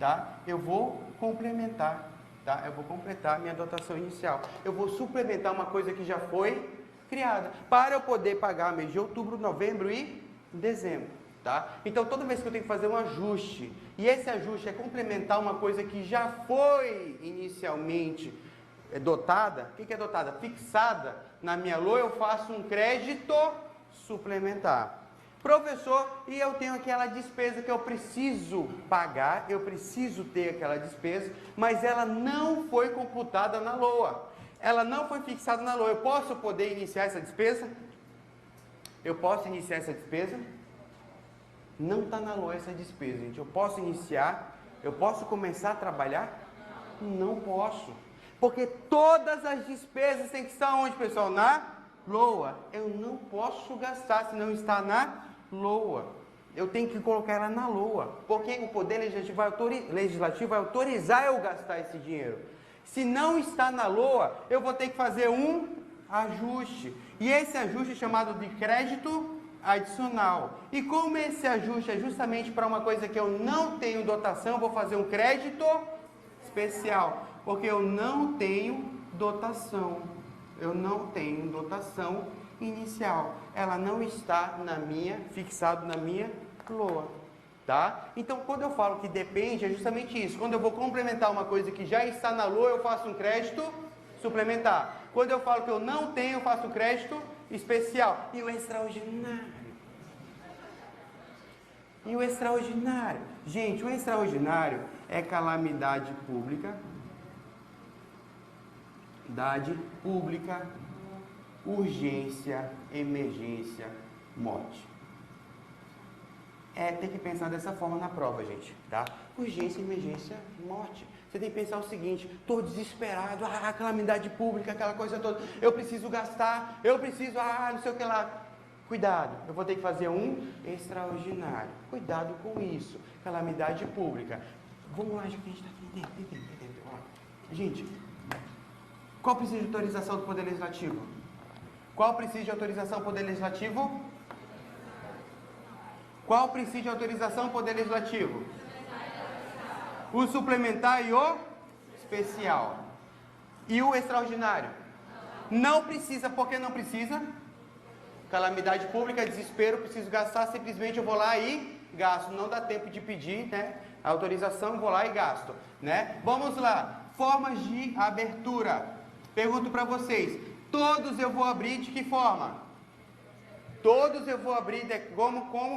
tá? Eu vou complementar, tá? Eu vou completar a minha dotação inicial. Eu vou suplementar uma coisa que já foi criada, para eu poder pagar mês de outubro, novembro e dezembro. Tá? Então, toda vez que eu tenho que fazer um ajuste, e esse ajuste é complementar uma coisa que já foi inicialmente dotada, o que é dotada? Fixada na minha LOA, eu faço um crédito suplementar. Professor, e eu tenho aquela despesa que eu preciso pagar, eu preciso ter aquela despesa, mas ela não foi computada na LOA, ela não foi fixada na LOA, eu posso poder iniciar essa despesa? Eu posso iniciar essa despesa? Não está na LOA essa despesa, gente. Eu posso iniciar? Eu posso começar a trabalhar? Não posso. Porque todas as despesas têm que estar onde, pessoal? Na LOA. Eu não posso gastar se não está na LOA. Eu tenho que colocar ela na LOA. Porque o Poder Legislativo vai autorizar eu gastar esse dinheiro. Se não está na LOA, eu vou ter que fazer um ajuste. E esse ajuste é chamado de crédito adicional. E como esse ajuste é justamente para uma coisa que eu não tenho dotação, eu vou fazer um crédito especial, porque eu não tenho dotação. Eu não tenho dotação inicial. Ela não está fixado na minha LOA, tá? Então, quando eu falo que depende, é justamente isso. Quando eu vou complementar uma coisa que já está na LOA, eu faço um crédito suplementar. Quando eu falo que eu não tenho, eu faço um crédito especial. E o extraordinário? E o extraordinário? Gente, o extraordinário é calamidade pública, urgência, emergência, morte. Tem que pensar dessa forma na prova, gente, tá? Urgência, emergência, morte. Você tem que pensar o seguinte: estou desesperado, calamidade pública, aquela coisa toda, eu preciso gastar, eu preciso, não sei o que lá. Cuidado, eu vou ter que fazer um extraordinário. Cuidado com isso, calamidade pública. Vamos lá, gente, que a gente está entendendo. Gente, qual precisa de autorização do Poder Legislativo? Qual precisa de autorização do Poder Legislativo? Qual precisa de autorização do Poder Legislativo? O suplementar e o especial. E o extraordinário? Não precisa. Por que não precisa? Calamidade pública, desespero, preciso gastar, simplesmente eu vou lá e gasto. Não dá tempo de pedir, né, a autorização, vou lá e gasto, né? Vamos lá. Formas de abertura. Pergunto para vocês. Todos eu vou abrir de que forma? Todos eu vou abrir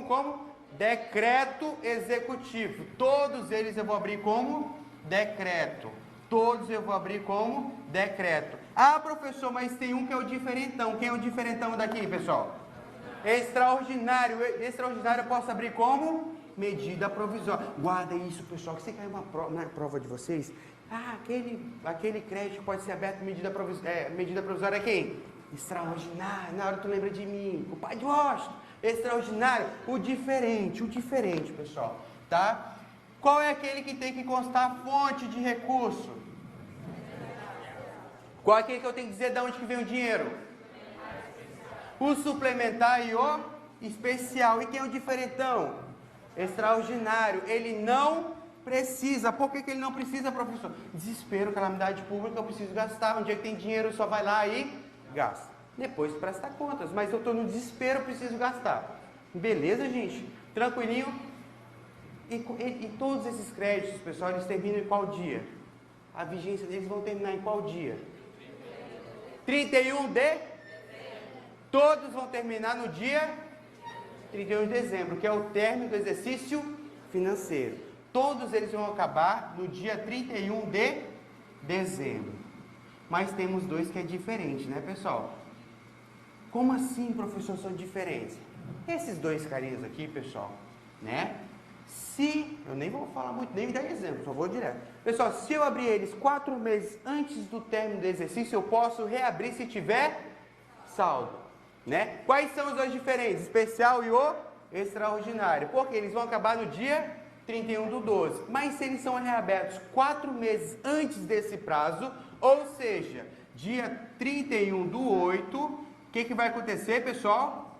como? Decreto executivo. Todos eles eu vou abrir como decreto. Todos eu vou abrir como decreto. Professor, mas tem um que é o diferentão. Quem é o diferentão daqui, pessoal? Extraordinário. Extraordinário eu posso abrir como medida provisória. Guarda isso, pessoal, que se cair na prova de vocês, Ah, aquele crédito pode ser aberto medida provisória é quem? Extraordinário. Na hora tu lembra de mim. O pai de Washington. Extraordinário. O diferente, pessoal. Tá? Qual é aquele que tem que constar a fonte de recurso? Qual é aquele que eu tenho que dizer de onde que vem o dinheiro? O suplementar e o especial. E quem é o diferentão? Extraordinário. Ele não precisa. Por que ele não precisa, professor? Desespero, calamidade pública, eu preciso gastar. Um dia que tem dinheiro, só vai lá e gasta. Depois presta contas. Mas eu estou no desespero, preciso gastar. Beleza, gente? Tranquilinho? E todos esses créditos, pessoal, eles terminam em qual dia? A vigência deles vão terminar em qual dia? 31 de? Todos vão terminar no dia 31 de dezembro, que é o término do exercício financeiro. Todos eles vão acabar no dia 31 de dezembro. Mas temos dois que é diferente, né, pessoal? Como assim, professor, são diferentes? Esses dois carinhas aqui, pessoal, né? Eu nem vou falar muito, nem dar exemplo, só vou direto. Pessoal, se eu abrir eles 4 meses antes do término do exercício, eu posso reabrir se tiver saldo, né? Quais são os dois diferentes? Especial e o extraordinário. Porque eles vão acabar no dia 31/12. Mas se eles são reabertos 4 meses antes desse prazo, ou seja, dia 31/8, o que vai acontecer, pessoal?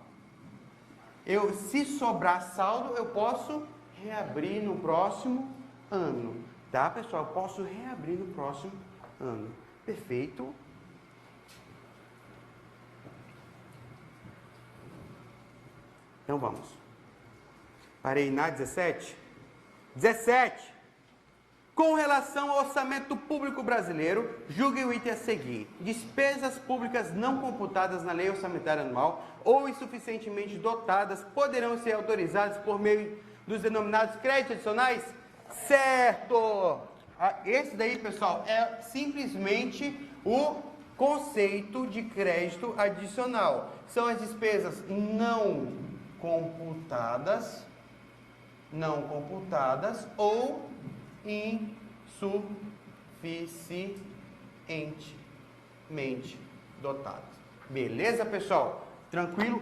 Se sobrar saldo, eu posso reabrir no próximo ano, tá, pessoal? Eu posso reabrir no próximo ano. Perfeito. Então vamos. Parei na 17. 17. Com relação ao orçamento público brasileiro, julgue o item a seguir. Despesas públicas não computadas na lei orçamentária anual ou insuficientemente dotadas poderão ser autorizadas por meio dos denominados créditos adicionais? Certo! Esse daí, pessoal, é simplesmente o conceito de crédito adicional. São as despesas não computadas ou insuficientemente dotadas. Beleza, pessoal? Tranquilo?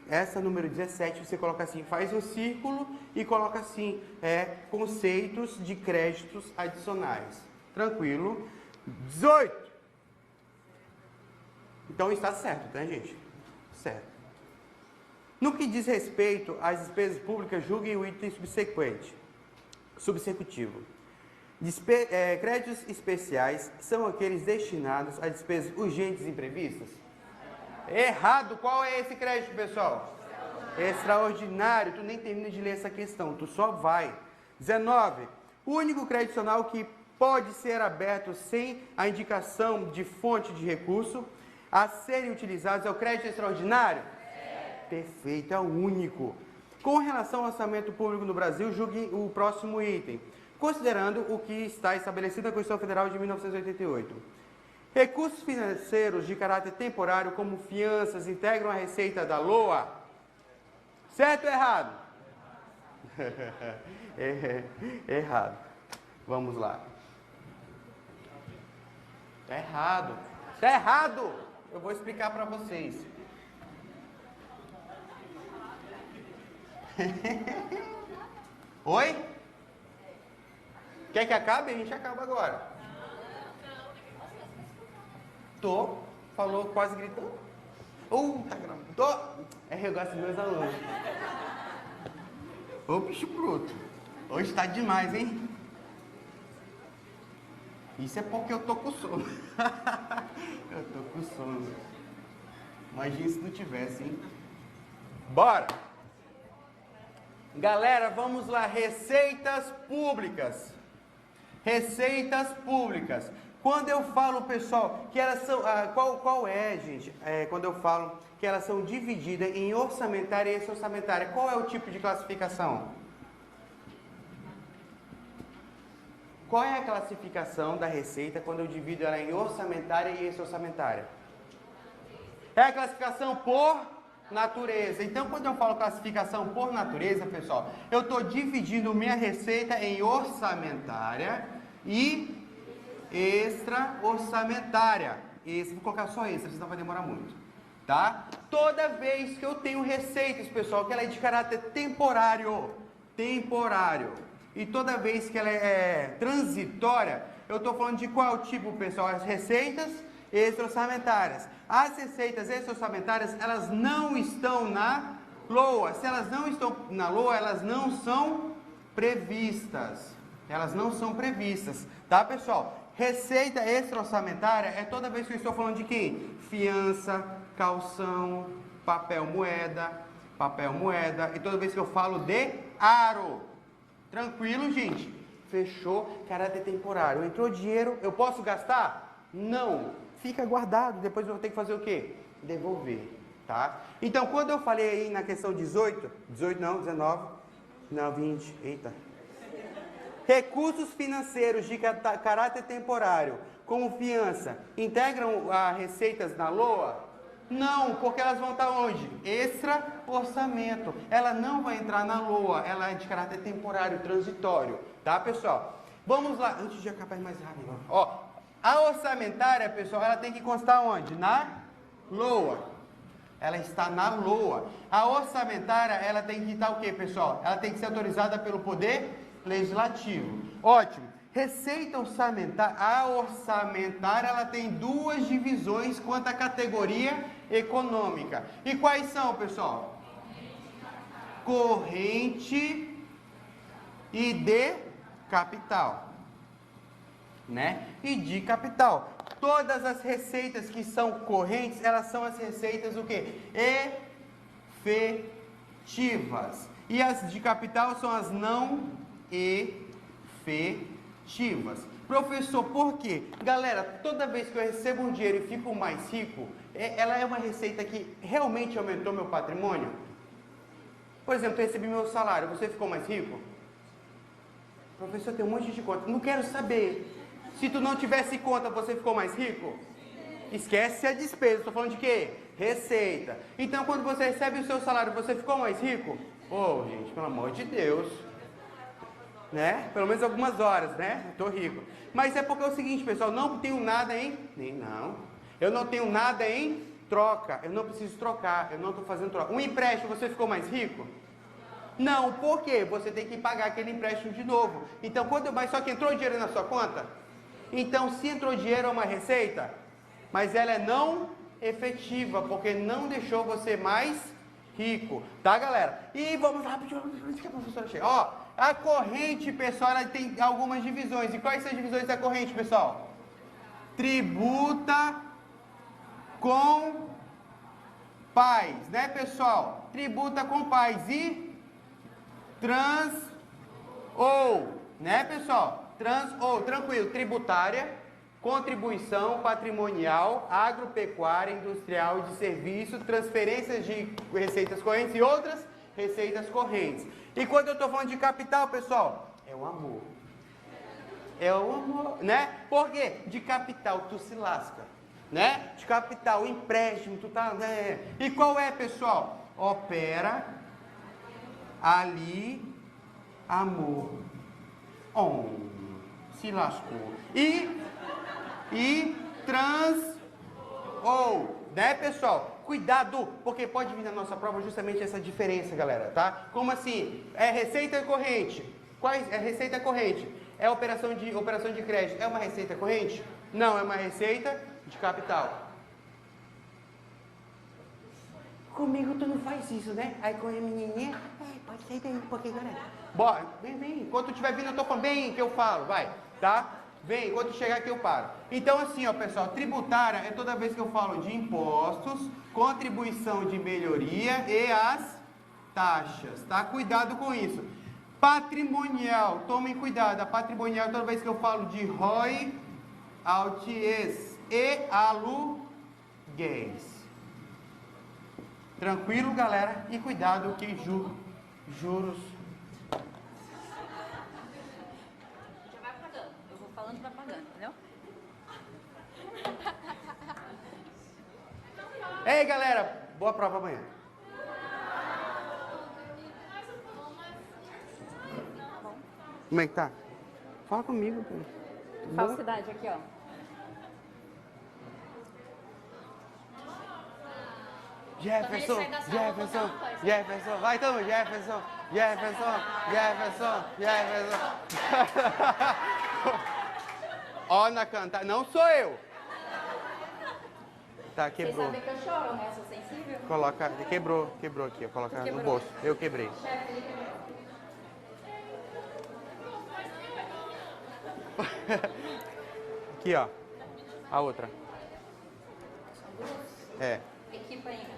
Essa número 17, você coloca assim, faz um círculo e coloca assim, conceitos de créditos adicionais. Tranquilo? 18. Então está certo, tá, gente? Certo. No que diz respeito às despesas públicas, julgue o item subsecutivo. Créditos especiais são aqueles destinados a despesas urgentes e imprevistas? Errado. Qual é esse crédito, pessoal? Extraordinário. Tu nem termina de ler essa questão, tu só vai. 19. O único crédito adicional que pode ser aberto sem a indicação de fonte de recurso a serem utilizados é o crédito extraordinário? Perfeito, é o único. Com relação ao orçamento público no Brasil, julgue o próximo item, considerando o que está estabelecido na Constituição Federal de 1988. Recursos financeiros de caráter temporário, como fianças, integram a receita da LOA? Certo ou errado? Errado. Vamos lá. Está errado. Está errado! Eu vou explicar para vocês. Oi? Quer que acabe? A gente acaba agora. Falou quase gritando. Tá gravando. Eu gosto dos meus alunos. Ô, bicho bruto. Hoje tá demais, hein? Isso é porque eu tô com sono. Eu tô com sono. Imagina se não tivesse, hein? Bora! Galera, vamos lá. Receitas públicas. Receitas públicas. Quando eu falo, pessoal, que elas são... qual é, gente? Quando eu falo que elas são divididas em orçamentária e extra-orçamentária, qual é o tipo de classificação? Qual é a classificação da receita quando eu divido ela em orçamentária e extra-orçamentária? É a classificação por natureza. Então, quando eu falo classificação por natureza, pessoal, eu estou dividindo minha receita em orçamentária e extra-orçamentária. Vou colocar só extra, senão vai demorar muito. Tá? Toda vez que eu tenho receitas, pessoal, que ela é de caráter temporário, e toda vez que ela é transitória, eu estou falando de qual tipo, pessoal? As receitas extra-orçamentárias. As receitas extra-orçamentárias, elas não estão na LOA. Se elas não estão na LOA, elas não são previstas. Tá, pessoal? Receita extra-orçamentária é toda vez que eu estou falando de quem? Fiança, calção, papel moeda, e toda vez que eu falo de aro. Tranquilo, gente? Fechou? Caráter temporário. Entrou dinheiro, eu posso gastar? Não. Fica guardado, depois eu vou ter que fazer o quê? Devolver, tá? Então, quando eu falei aí na questão 19, não, 20, eita. Recursos financeiros de caráter temporário, como fiança, integram as receitas na LOA? Não, porque elas vão estar onde? Extra-orçamento. Ela não vai entrar na LOA, ela é de caráter temporário, transitório. Tá, pessoal? Vamos lá, antes de acabar mais rápido. Ó, a orçamentária, pessoal, ela tem que constar onde? Na LOA. Ela está na LOA. A orçamentária, ela tem que estar o quê, pessoal? Ela tem que ser autorizada pelo Poder Legislativo. Ótimo. Receita orçamentária, a orçamentária, ela tem duas divisões quanto à categoria econômica. E quais são, pessoal? Corrente e de capital, né? E de capital. Todas as receitas que são correntes, elas são as receitas o quê? Efetivas. E as de capital são as não efetivas. Professor, por quê? Galera, toda vez que eu recebo um dinheiro e fico mais rico, ela é uma receita que realmente aumentou meu patrimônio? Por exemplo, eu recebi meu salário, você ficou mais rico? Professor, tem um monte de conta. Não quero saber. Se tu não tivesse conta, você ficou mais rico? Esquece a despesa, estou falando de quê? Receita. Então, quando você recebe o seu salário, você ficou mais rico? Ô, gente, pelo amor de Deus. Né? Pelo menos algumas horas, né? Estou rico. Mas é porque é o seguinte, pessoal, não tenho nada em... Eu não tenho nada em troca. Eu não preciso trocar. Eu não estou fazendo troca. Um empréstimo, você ficou mais rico? Não, por quê? Você tem que pagar aquele empréstimo de novo. Então, mas só que entrou dinheiro na sua conta? Então, se entrou dinheiro é uma receita, mas ela é não efetiva, porque não deixou você mais rico. Tá, galera? E vamos rápido, antes que a professora chegue. Ó, a corrente, pessoal, ela tem algumas divisões. E quais são as divisões da corrente, pessoal? Tributa com paz, né, pessoal? Tributa com paz e né, pessoal? Tranquilo, tributária, contribuição patrimonial, agropecuária, industrial, de serviço, transferências de receitas correntes e outras receitas correntes. E quando eu estou falando de capital, pessoal, é o amor. É o amor, né? Por quê? De capital tu se lasca, né? De capital, empréstimo, tu tá... né? E qual é, pessoal? Opera ali, amor. Se lascou. E né, pessoal? Cuidado, porque pode vir na nossa prova justamente essa diferença, galera, tá? Como assim? É receita corrente. Quais é receita corrente? É operação de crédito. É uma receita corrente? Não, é uma receita de capital. Comigo tu não faz isso, né? Aí com a menininha, pode sair daí, porque galera. Bora, vem. Enquanto tu estiver vindo, eu tô falando bem que eu falo, vai, tá? Vem, enquanto chegar aqui eu paro. Então assim, ó, pessoal, tributária é toda vez que eu falo de impostos, contribuição de melhoria e as taxas, tá? Cuidado com isso. Patrimonial, tomem cuidado, a patrimonial toda vez que eu falo de royalties e aluguéis. Tranquilo, galera? E cuidado que juros... Já vai pagando. Eu vou falando e vai pagando, entendeu? Ei, galera! Boa prova amanhã. Como é que tá? Fala comigo, pô. Falsidade aqui, ó. Jefferson, Quando ele sair da sala, Jefferson, eu vou botar uma coisa. Jefferson, vai então, Jefferson, Jefferson, Jefferson, Jefferson. Ó na canta, não sou eu. Tá, Vocês quebrou. sabem que eu choro, né? Eu sou sensível. Coloca, quebrou aqui, eu colocar no bolso. Eu quebrei. Chefe, ele quebrou. Aqui, ó. A outra. É. Equipa ainda.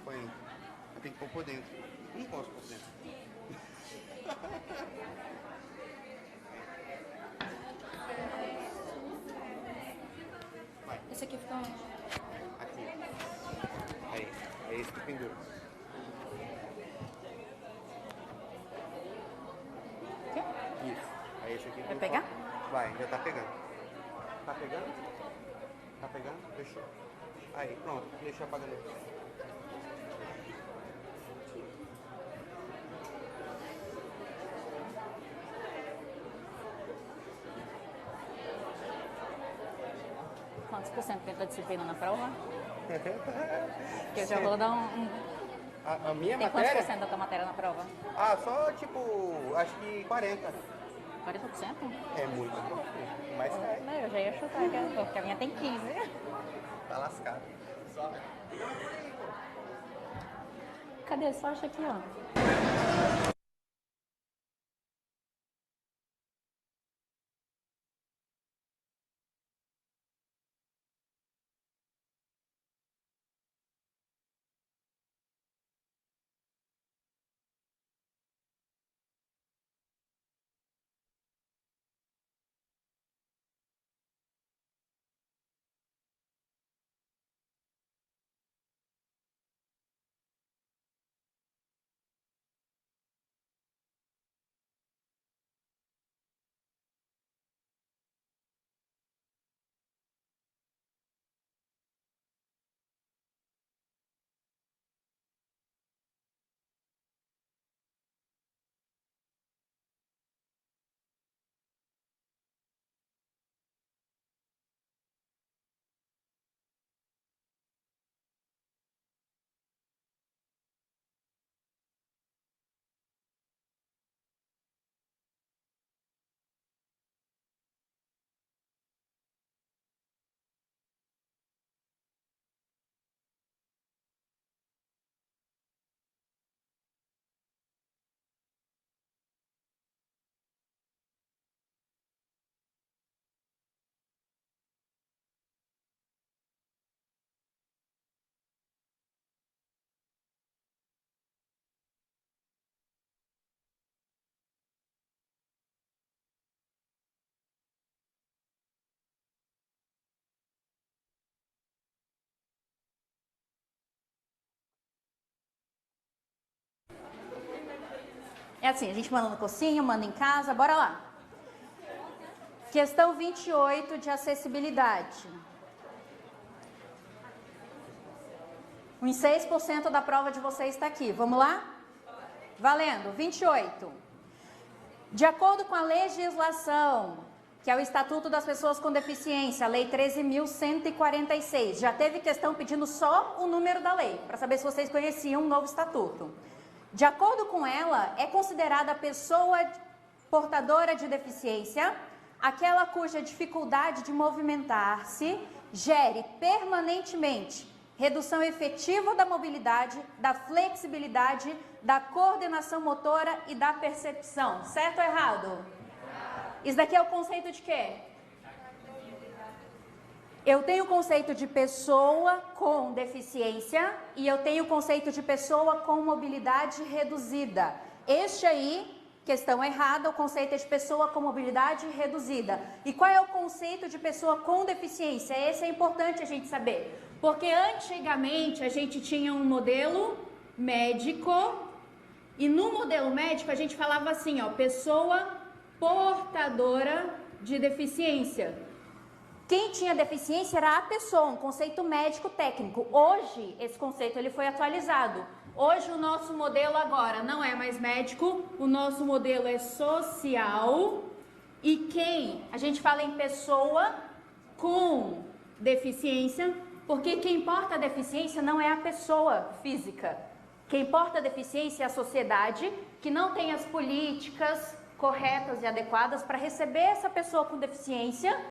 Põe. Tem que pôr por dentro. Não posso pôr por dentro. Esse aqui fica onde? Aqui. Aí. É esse que pendura. Aqui? Isso. É esse aqui. Vai pegar? Vai, já tá pegando. Tá pegando? Tá pegando? Fechou. Aí, pronto. Deixa eu apagar. Quantos por cento tem da disciplina na prova? Que eu já vou dar um... A minha Tem quantos por matéria? cento da tua matéria na prova? Ah, só tipo, acho que 40. 40%? É muito. Mas é. Não, eu já ia chutar, porque a minha tem 15. Tá lascado. Só. Cadê? Só acha aqui, ó. É assim, a gente manda no cursinho, manda em casa, bora lá. Questão 28 de acessibilidade. Uns 6% da prova de vocês está aqui. Vamos lá? Valendo. 28. De acordo com a legislação, que é o Estatuto das Pessoas com Deficiência, a Lei 13.146. Já teve questão pedindo só o número da lei, para saber se vocês conheciam o novo estatuto. De acordo com ela, é considerada a pessoa portadora de deficiência aquela cuja dificuldade de movimentar-se gere permanentemente redução efetiva da mobilidade, da flexibilidade, da coordenação motora e da percepção. Certo ou errado? Isso daqui é o conceito de quê? Eu tenho o conceito de pessoa com deficiência e eu tenho o conceito de pessoa com mobilidade reduzida. Este aí, questão errada, o conceito é de pessoa com mobilidade reduzida. E qual é o conceito de pessoa com deficiência? Esse é importante a gente saber. Porque antigamente a gente tinha um modelo médico e no modelo médico a gente falava assim, ó, pessoa portadora de deficiência. Quem tinha deficiência era a pessoa, um conceito médico técnico. Hoje, esse conceito ele foi atualizado. Hoje o nosso modelo agora não é mais médico, o nosso modelo é social. E quem? A gente fala em pessoa com deficiência, porque quem porta a deficiência não é a pessoa física. Quem porta a deficiência é a sociedade que não tem as políticas corretas e adequadas para receber essa pessoa com deficiência